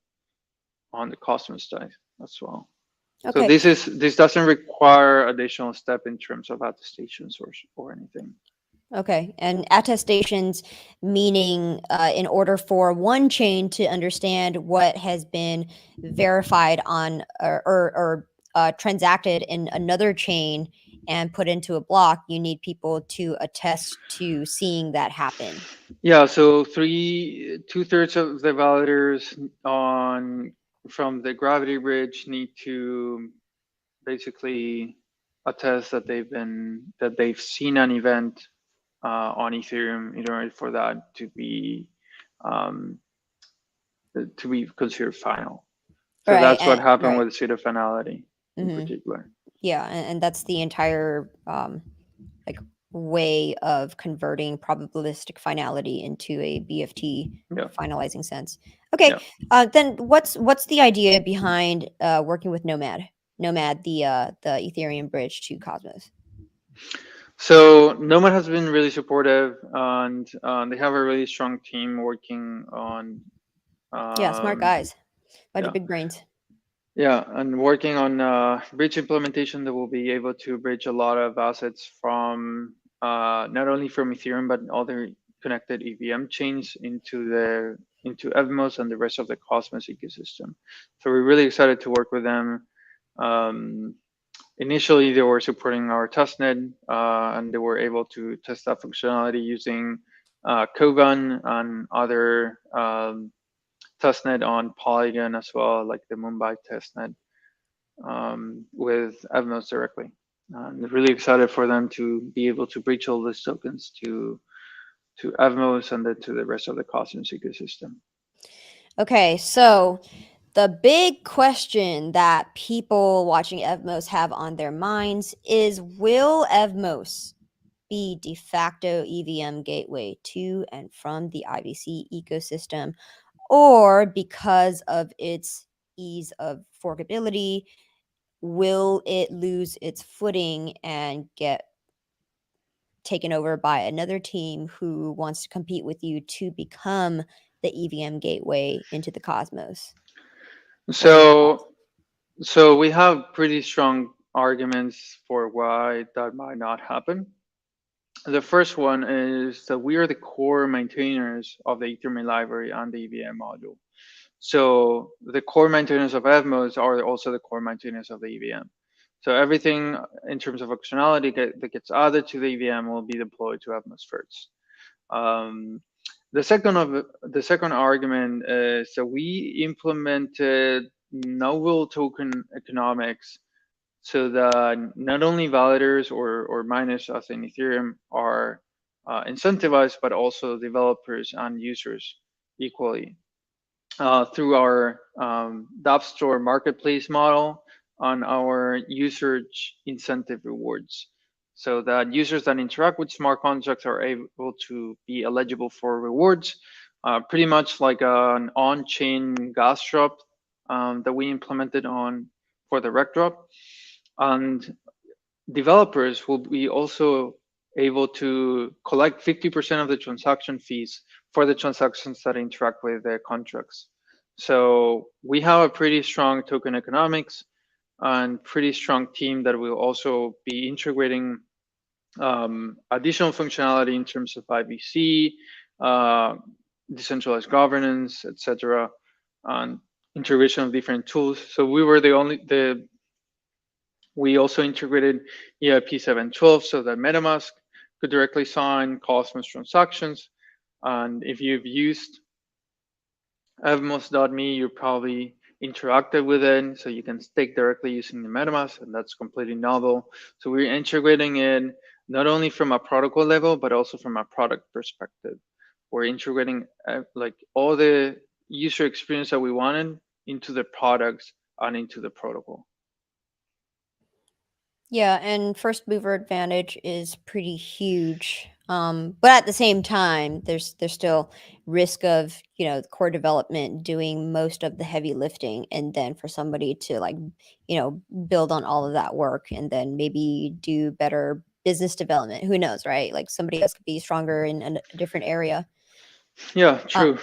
on the Cosmos side as well. Okay. So this doesn't require additional step in terms of attestations or anything. Okay, and attestations meaning in order for one chain to understand what has been verified on or transacted in another chain and put into a block, you need people to attest to seeing that happen. Yeah, so 2/3 of the validators from the gravity bridge need to basically attest that they've seen an event on Ethereum in order for that to be considered final. So Right, that's what happened right. with pseudo finality in particular. Yeah, and that's the entire like way of converting probabilistic finality into a BFT finalizing sense. Okay, then what's the idea behind working with Nomad, the Ethereum bridge to Cosmos? So Nomad has been really supportive, and they have a really strong team working on. Smart guys, bunch of big brains. Yeah, and working on bridge implementation that will be able to bridge a lot of assets from not only from Ethereum but other connected EVM chains into Evmos and the rest of the Cosmos ecosystem. So we're really excited to work with them. Initially, they were supporting our testnet, and they were able to test that functionality using Kovan and other testnet on Polygon as well, like the Mumbai testnet, with Evmos directly. I'm really excited for them to be able to breach all these tokens to Evmos and then to the rest of the Cosmos ecosystem. Okay, so the big question that people watching Evmos have on their minds is, will Evmos be de facto EVM gateway to and from the IVC ecosystem? or because of its ease of forkability, will it lose its footing and get taken over by another team who wants to compete with you to become the EVM gateway into the Cosmos? What are your thoughts? So we have pretty strong arguments for why that might not happen. The first one is that we are the core maintainers of the Ethereum library and the EVM module. So the core maintainers of Evmos are also the core maintainers of the EVM. So everything in terms of functionality that gets added to the EVM will be deployed to Evmos first. Um, the second argument is that we implemented novel token economics so that not only validators or miners as in Ethereum are incentivized, but also developers and users equally through our dApp Store marketplace model on our usage incentive rewards. So that users that interact with smart contracts are able to be eligible for rewards, pretty much like an on-chain gas drop that we implemented on for the Rektdrop. And developers will be also able to collect 50% of the transaction fees for the transactions that interact with the contracts. So we have a pretty strong token economics and pretty strong team that will also be integrating additional functionality in terms of IVC, decentralized governance, etc., and integration of different tools. So we also integrated EIP 712 so that MetaMask could directly sign Cosmos transactions. And if you've used Evmos.me, you probably interacted with it, so you can stake directly using the MetaMask, and that's completely novel. So we're integrating it not only from a protocol level, but also from a product perspective. We're integrating like all the user experience that we wanted into the products and into the protocol. Yeah, and first mover advantage is pretty huge. But at the same time, there's still risk of, the core development doing most of the heavy lifting, and then for somebody to build on all of that work and then maybe do better business development. Who knows, right? Like somebody else could be stronger in a different area. Yeah, true.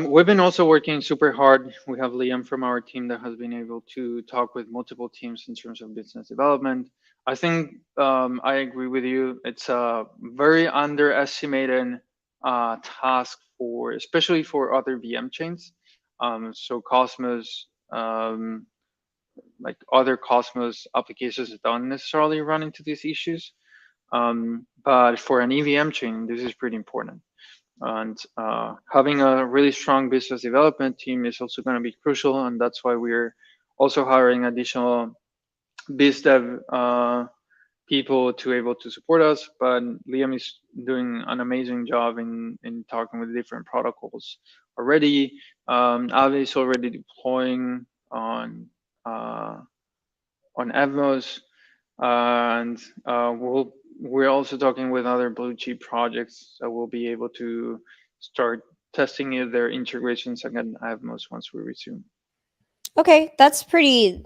We've been also working super hard. We have Liam from our team that has been able to talk with multiple teams in terms of business development. I think I agree with you. It's a very underestimated task for, especially for other VM chains. So Cosmos, like other Cosmos applications don't necessarily run into these issues. But for an EVM chain, this is pretty important. And having a really strong business development team is also going to be crucial, and that's why we're also hiring additional biz dev people to able to support us. But Liam is doing an amazing job in talking with different protocols already. Avi is already deploying on Evmos, and we're also talking with other blue chip projects that will be able to start testing their integrations again Evmos once we resume. Okay, that's pretty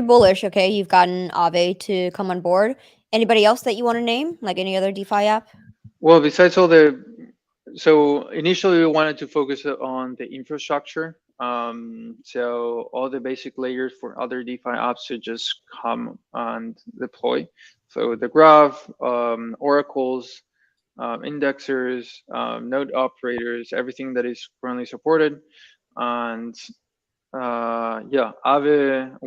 bullish. Okay, you've gotten Aave to come on board. Anybody else that you want to name, like any other DeFi app? Well, besides so initially we wanted to focus on the infrastructure. So all the basic layers for other DeFi apps to just come and deploy. So the graph, oracles, indexers, node operators, everything that is currently supported. And yeah, Aave,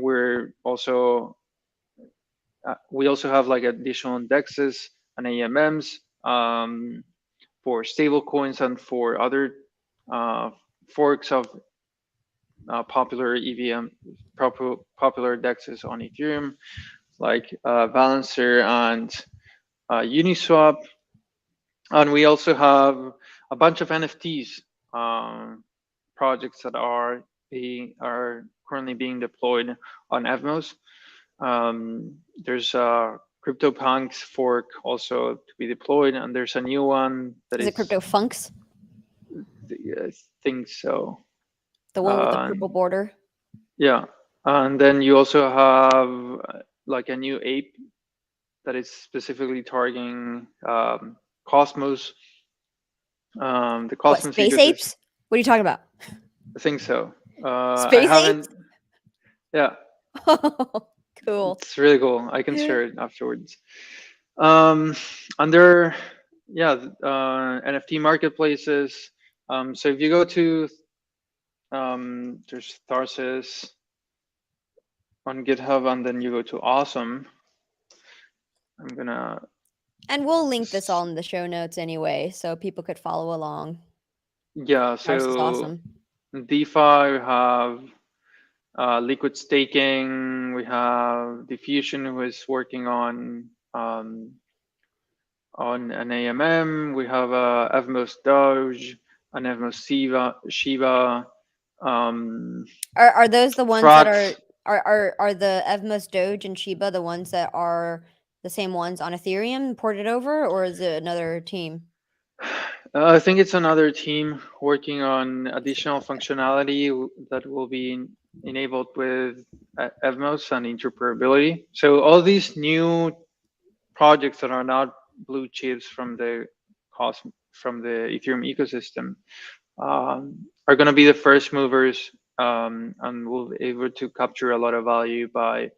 we also have like additional indexes and AMMs for stable coins and for other forks of popular EVM, popular dexes on Ethereum, like Balancer and Uniswap. And we also have a bunch of NFTs projects that are currently being deployed on Evmos. There's a CryptoPunks fork also to be deployed, and there's a new one that Is it CryptoFunks? I think so. The one with the And purple border. yeah, and then you also have like a new ape that is specifically targeting Cosmos, the What, Cosmos space ecosystem. apes? What are you talking about? I think so. I Space haven't. apes? Yeah, Cool. it's really cool. I can share it afterwards. Under NFT marketplaces. So if you go to there's Tarsus on GitHub, and then you go to Awesome. I'm gonna. And we'll link this all in the show notes anyway, so people could follow along. Yeah, Ours is so awesome. DeFi, we have liquid staking. We have Diffusion, who is working on an AMM. We have Evmos Doge, an Evmos Shiba. Are those the ones that Frax. are the Evmos Doge and Shiba the ones that are the same ones on Ethereum ported over, or is it another team? I think it's another team working on additional functionality that will be enabled with Evmos and interoperability. So all these new projects that are not blue chips from the Ethereum ecosystem are going to be the first movers, and will be able to capture a lot of value by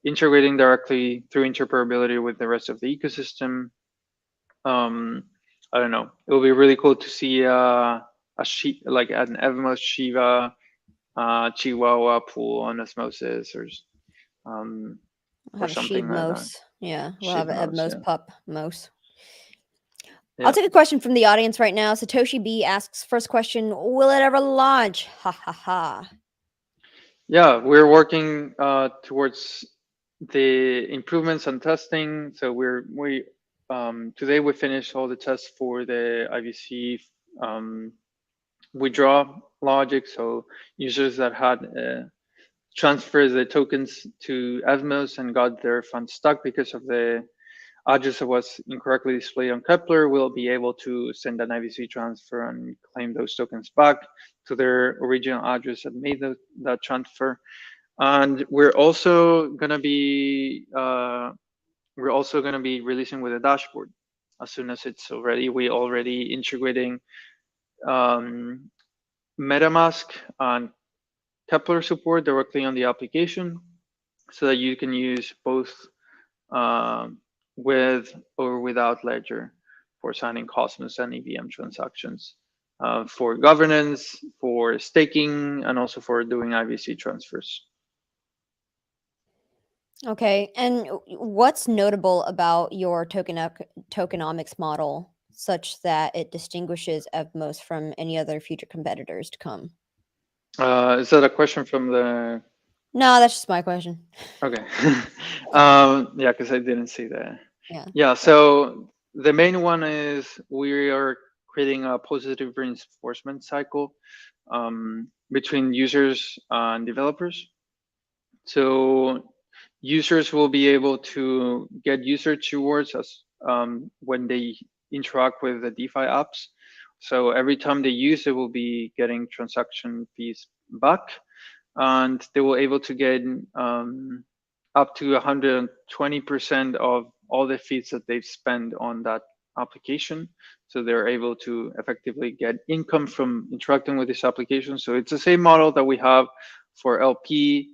integrating directly through interoperability with the rest of the ecosystem. I don't know. It will be really cool to see like an Evmos Shiva Chihuahua pool on Osmosis, We'll or have a something like that. Sheebmos. Yeah, we'll have an Shibmos, Evmos yeah. pup mos. Yeah. I'll take a question from the audience right now. Satoshi B asks, first question, will it ever launch? Ha ha ha. Yeah, we're working towards the improvements and testing. So we today we finished all the tests for the IVC withdraw logic. So users that had transferred the tokens to Evmos and got their funds stuck because of the address that was incorrectly displayed on Kepler will be able to send an IVC transfer and claim those tokens back to their original address that made that transfer. And we're also gonna be releasing with a dashboard as soon as it's already. We already integrating MetaMask and Kepler support directly on the application, so that you can use both with or without Ledger for signing Cosmos and EVM transactions, for governance, for staking, and also for doing IVC transfers. Okay, and what's notable about your tokenomics model such that it distinguishes Evmos from any other future competitors to come? Is that a question from the? No, that's just my question. Okay. Yeah, because I didn't see that. Yeah. Yeah, so the main one is we are creating a positive reinforcement cycle between users and developers. So users will be able to get user rewards as when they interact with the DeFi apps. So every time they use, they will be getting transaction fees back, and they will able to get up to 120% of all the fees that they've spent on that application. So they're able to effectively get income from interacting with this application. So it's the same model that we have for LP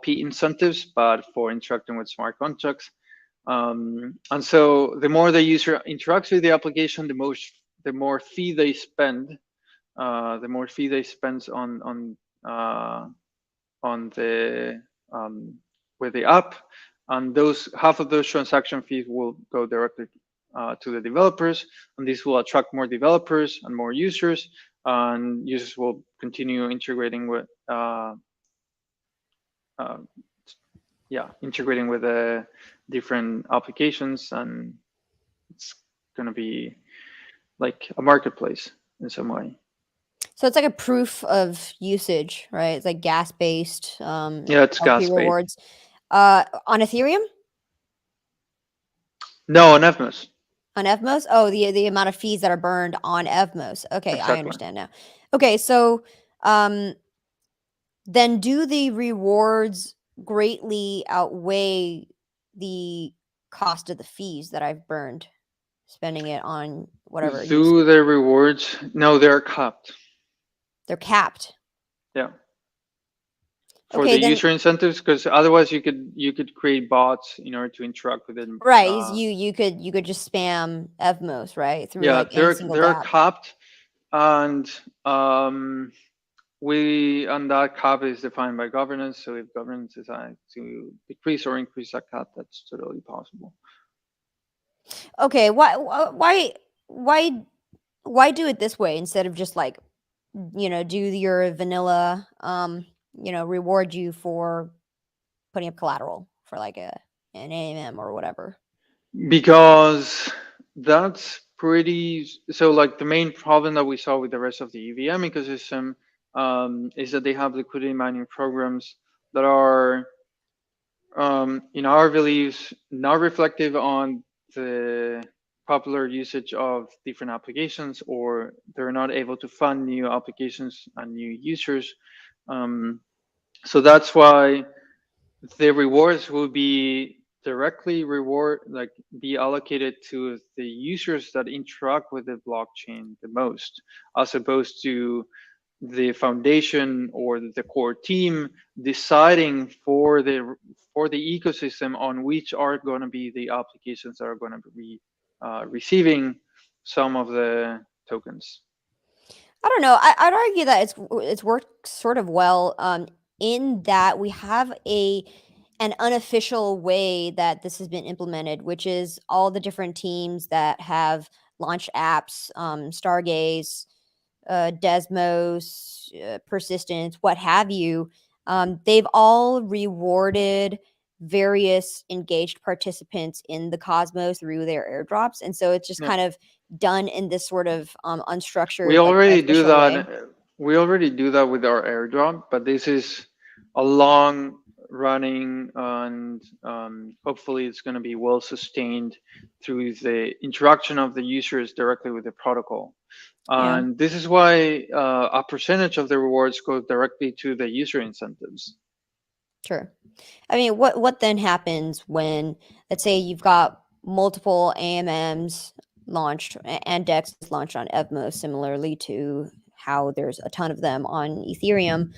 incentives, but for interacting with smart contracts. And so the more the user interacts with the application, the more fee they spend, on the with the app, and those half of those transaction fees will go directly to the developers, and this will attract more developers and more users, and users will continue integrating with integrating with the different applications, and it's going to be like a marketplace in some way. So it's like a proof of usage, right? It's like gas based. Yeah, it's LP gas based. rewards. On Ethereum? No, on Evmos. On Evmos? Oh, the amount of fees that are burned on Evmos. Okay, I Exactly. understand now. Okay, so then do the rewards greatly outweigh the cost of the fees that I've burned spending it on whatever usage? Do the rewards? No, they're capped. They're capped. Yeah. For Okay, the then user incentives, because otherwise you could create bots in order to interact with it. right, you could just spam Evmos, right? Through Yeah, like any single they're dApp. capped, and and that cap is defined by governance. So if governance decides to decrease or increase that cap, that's totally possible. Okay, why do it this way instead of just like, do your vanilla, reward you for putting up collateral for like an AMM or whatever? Because that's pretty. So like the main problem that we saw with the rest of the EVM ecosystem is that they have liquidity mining programs that are, in our beliefs, not reflective on the popular usage of different applications, or they're not able to fund new applications and new users. So that's why the rewards will be directly be allocated to the users that interact with the blockchain the most, as opposed to the foundation or the core team deciding for the ecosystem on which are going to be the applications that are going to be receiving some of the tokens. I don't know. I'd argue that it's worked sort of well, in that we have an unofficial way that this has been implemented, which is all the different teams that have launched apps, Stargaze, Desmos, Persistence, what have you. They've all rewarded various engaged participants in the Cosmos through their airdrops, and so it's just Yeah. kind of done in this sort of We unstructured, like already do unofficial way. that. We already do that with our airdrop, but this is a long running, and hopefully it's going to be well sustained through the interaction of the users directly with the protocol. Yeah, And this is why a percentage of the rewards go directly to the user incentives. sure. I mean, what then happens when, let's say, you've got multiple AMMs launched and DEX is launched on Evmos, similarly to how there's a ton of them on Ethereum,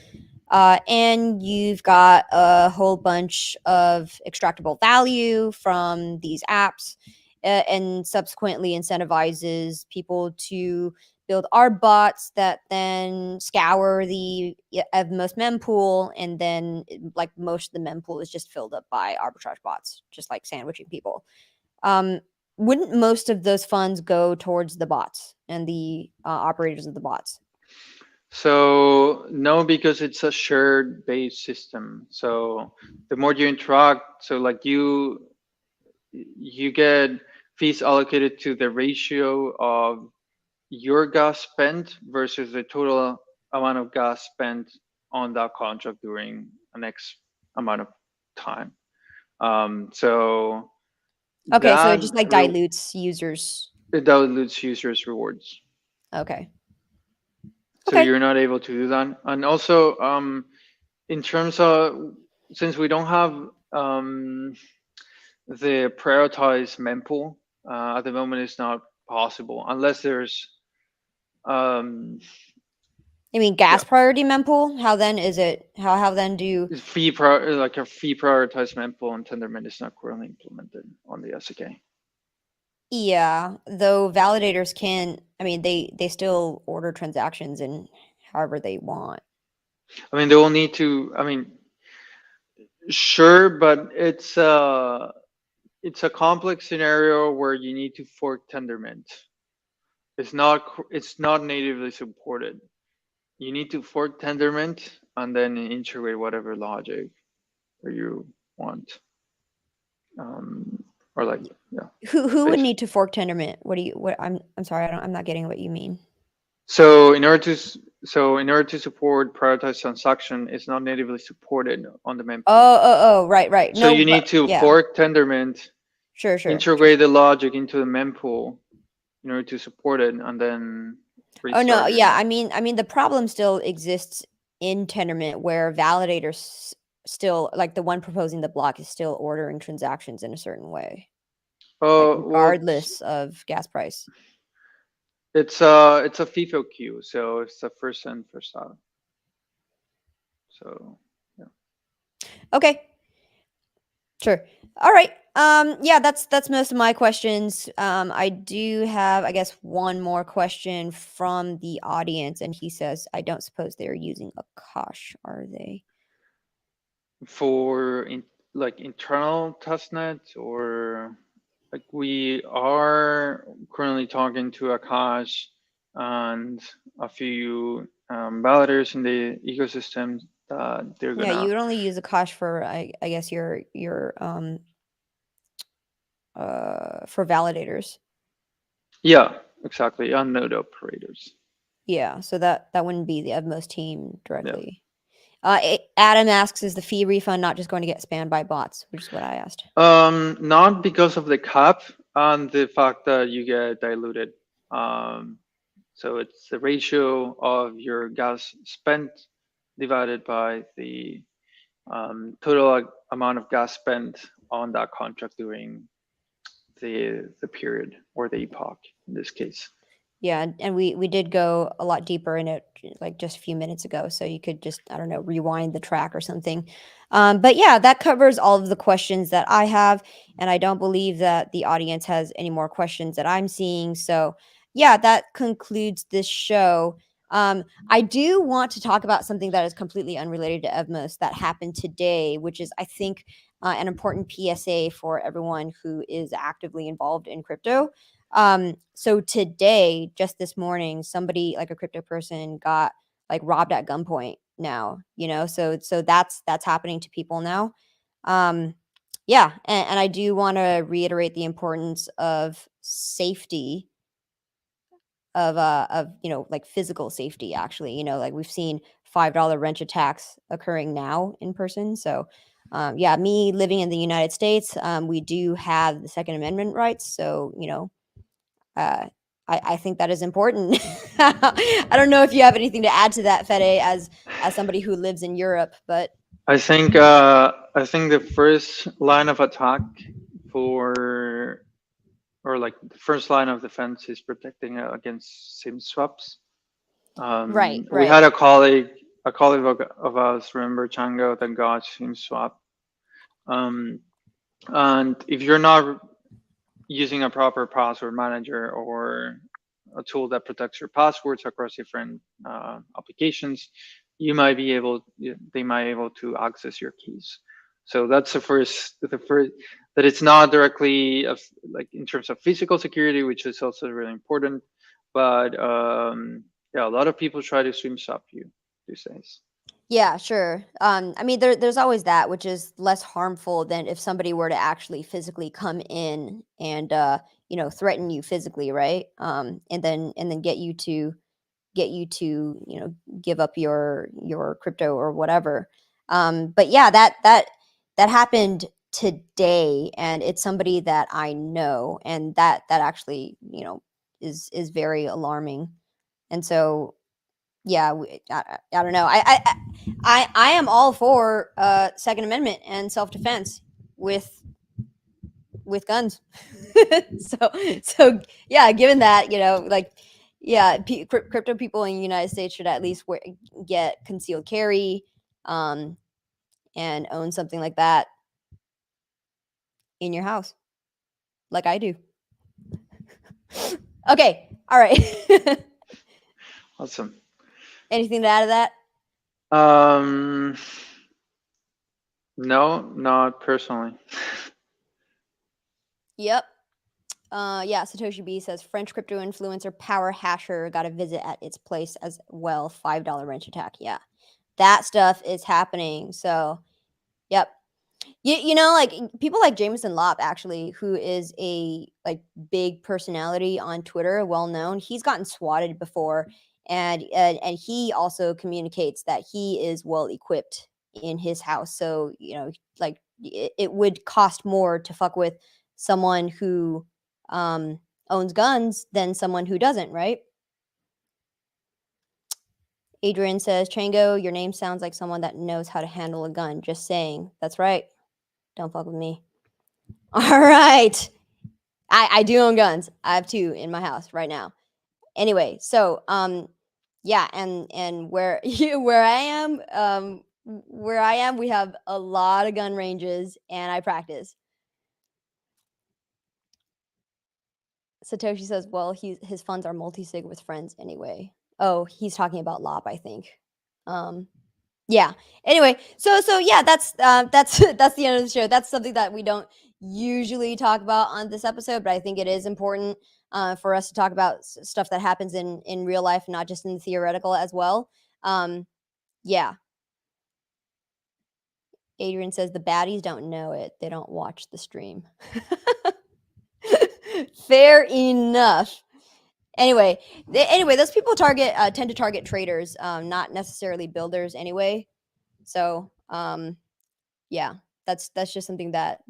and you've got a whole bunch of extractable value from these apps, and subsequently incentivizes people to build our bots that then scour the Evmos mempool, and then like most of the mempool is just filled up by arbitrage bots, just like sandwiching people. Um, wouldn't most of those funds go towards the bots and the operators of the bots? So no, because it's a shared based system. So the more you interact, so like you get fees allocated to the ratio of your gas spent versus the total amount of gas spent on that contract during an X amount of time. So Okay, so it that just like dilutes users. it dilutes users' rewards. Okay. So Okay. you're not able to do that. And also, in terms of, since we don't have the prioritized mempool, at the moment it's not possible unless there's I mean, yeah, gas priority mempool. How then is it? How then do? like a fee prioritized mempool and Tendermint is not currently implemented on the SDK. Yeah, though validators can. I mean, they still order transactions in however they want. I mean, they will need to. I mean, sure, but it's a complex scenario where you need to fork Tendermint. It's not natively supported. You need to fork Tendermint and then integrate whatever logic you want. Or like, yeah. Who would Basically. need to fork Tendermint? What do you? What I'm sorry, I'm not getting what you mean. So in order to support prioritized transaction, it's not natively supported on the mempool. Oh, right. So No, you need but to yeah, fork Tendermint, sure. integrate the logic into the mempool in order to support it, and then Oh no, restart your yeah. node. I mean, the problem still exists in Tendermint where validators still, like the one proposing the block, is still ordering transactions in a certain way, like Well, regardless of gas price. it's a FIFO queue, so it's the first in, first out. So yeah. Okay. Sure. All right. Yeah, that's most of my questions. I do have, I guess, one more question from the audience, and he says, "I don't suppose they're using Akash, are they?" For like internal testnet, or like we are currently talking to Akash and a few validators in the ecosystem that they're Yeah, you gonna. would only use Akash for, I guess, your for validators. Yeah, exactly, on node operators. Yeah, so that wouldn't be the Evmos team Yeah. directly. Adam asks, "Is the fee refund not just going to get spammed by bots?" Which is what I asked. Not because of the cap and the fact that you get diluted. Um, so it's the ratio of your gas spent divided by the total amount of gas spent on that contract during the period, or the epoch in this case. Yeah, and we did go a lot deeper in it like just a few minutes ago, so you could just, I don't know, rewind the track or something. But yeah, that covers all of the questions that I have, and I don't believe that the audience has any more questions that I'm seeing. So yeah, that concludes this show. I do want to talk about something that is completely unrelated to Evmos that happened today, which is, I think, an important PSA for everyone who is actively involved in crypto. So today, just this morning, somebody, like a crypto person, got like robbed at gunpoint now, so that's happening to people now. Yeah, and I do want to reiterate the importance of safety, of like physical safety, actually. Like we've seen $5 wrench attacks occurring now in person. So yeah, me living in the United States, we do have the Second Amendment rights, so uh, I think that is important. I don't know if you have anything to add to that, Fede, as somebody who lives in Europe, but I think the first line of attack for, or like the first line of defense, is protecting against SIM swaps. right, We had a colleague of us, remember Chango, that got SIM swap. And if you're not using a proper password manager, or a tool that protects your passwords across different applications, they might be able to access your keys. So that's the first, that it's not directly like in terms of physical security, which is also really important. But yeah, a lot of people try to swim swap you these days. yeah, sure. I mean, there's always that, which is less harmful than if somebody were to actually physically come in and threaten you physically, right? And then get you to give up your crypto or whatever. But yeah, that happened today, and it's somebody that I know, and that actually is very alarming. And so yeah, I don't know. I am all for Second Amendment and self-defense with guns. so so yeah, given that, like, yeah, crypto people in the United States should at least get concealed carry, and own something like that in your house, like I do. Okay, all right. Awesome. Anything to add to that? Um, no, not personally. Yep. Yeah, satoshibee says French crypto influencer Power Hasher got a visit at its place as well. $5 wrench attack. Yeah, that stuff is happening. So, yep. Like people like Jameson Lopp, actually, who is a like big personality on Twitter, well known. He's gotten swatted before, and he also communicates that he is well equipped in his house. So like it would cost more to fuck with someone who owns guns than someone who doesn't, right? Adrian says, Chango, your name sounds like someone that knows how to handle a gun. Just saying. That's right. Don't fuck with me. All right. I do own guns. I have 2 in my house right now. Anyway, so yeah, and where where I am, we have a lot of gun ranges, and I practice. Satoshi says, well, his funds are multi-sig with friends anyway. Oh, he's talking about LOP, I think. Yeah. Anyway, so yeah, that's that's the end of the show. That's something that we don't usually talk about on this episode, but I think it is important for us to talk about stuff that happens in real life, not just in the theoretical as well. Yeah. Adrian says the baddies don't know it. They don't watch the stream. Fair enough. Anyway, those people tend to target traders, not necessarily builders anyway. So, yeah, that's just something that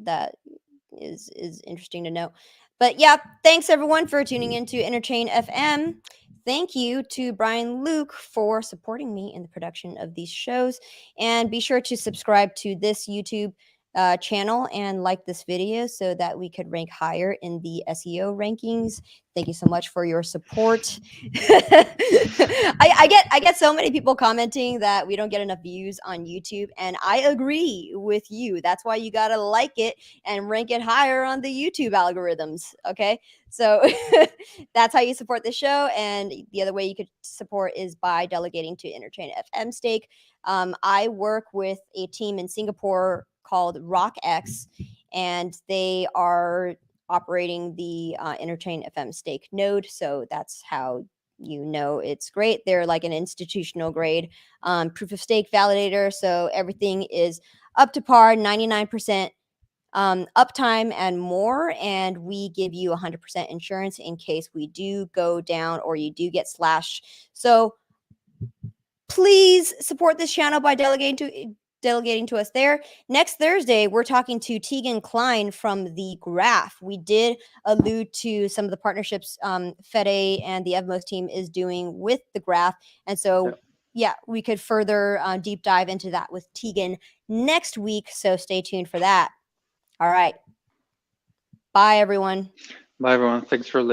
is interesting to know. But yeah, thanks everyone for tuning into Interchain FM. Thank you to Brian Luke for supporting me in the production of these shows. And be sure to subscribe to this YouTube channel and like this video so that we could rank higher in the SEO rankings. Thank you so much for your support. I get so many people commenting that we don't get enough views on YouTube, and I agree with you. That's why you gotta like it and rank it higher on the YouTube algorithms. Okay, so that's how you support the show. And the other way you could support is by delegating to Interchain FM stake. I work with a team in Singapore called RockX, and they are operating the Interchain FM stake node. So that's how you know it's great. They're like an institutional grade proof of stake validator. So everything is up to par, 99% uptime and more. And we give you 100% insurance in case we do go down or you do get slashed. So please support this channel by delegating to us there. Next Thursday, we're talking to Tegan Klein from the Graph. We did allude to some of the partnerships Fede and the Evmos team is doing with the Graph. And so, yeah, we could further deep dive into that with Tegan next week. So stay tuned for that. All right. Bye, everyone. Bye, everyone. Thanks for listening.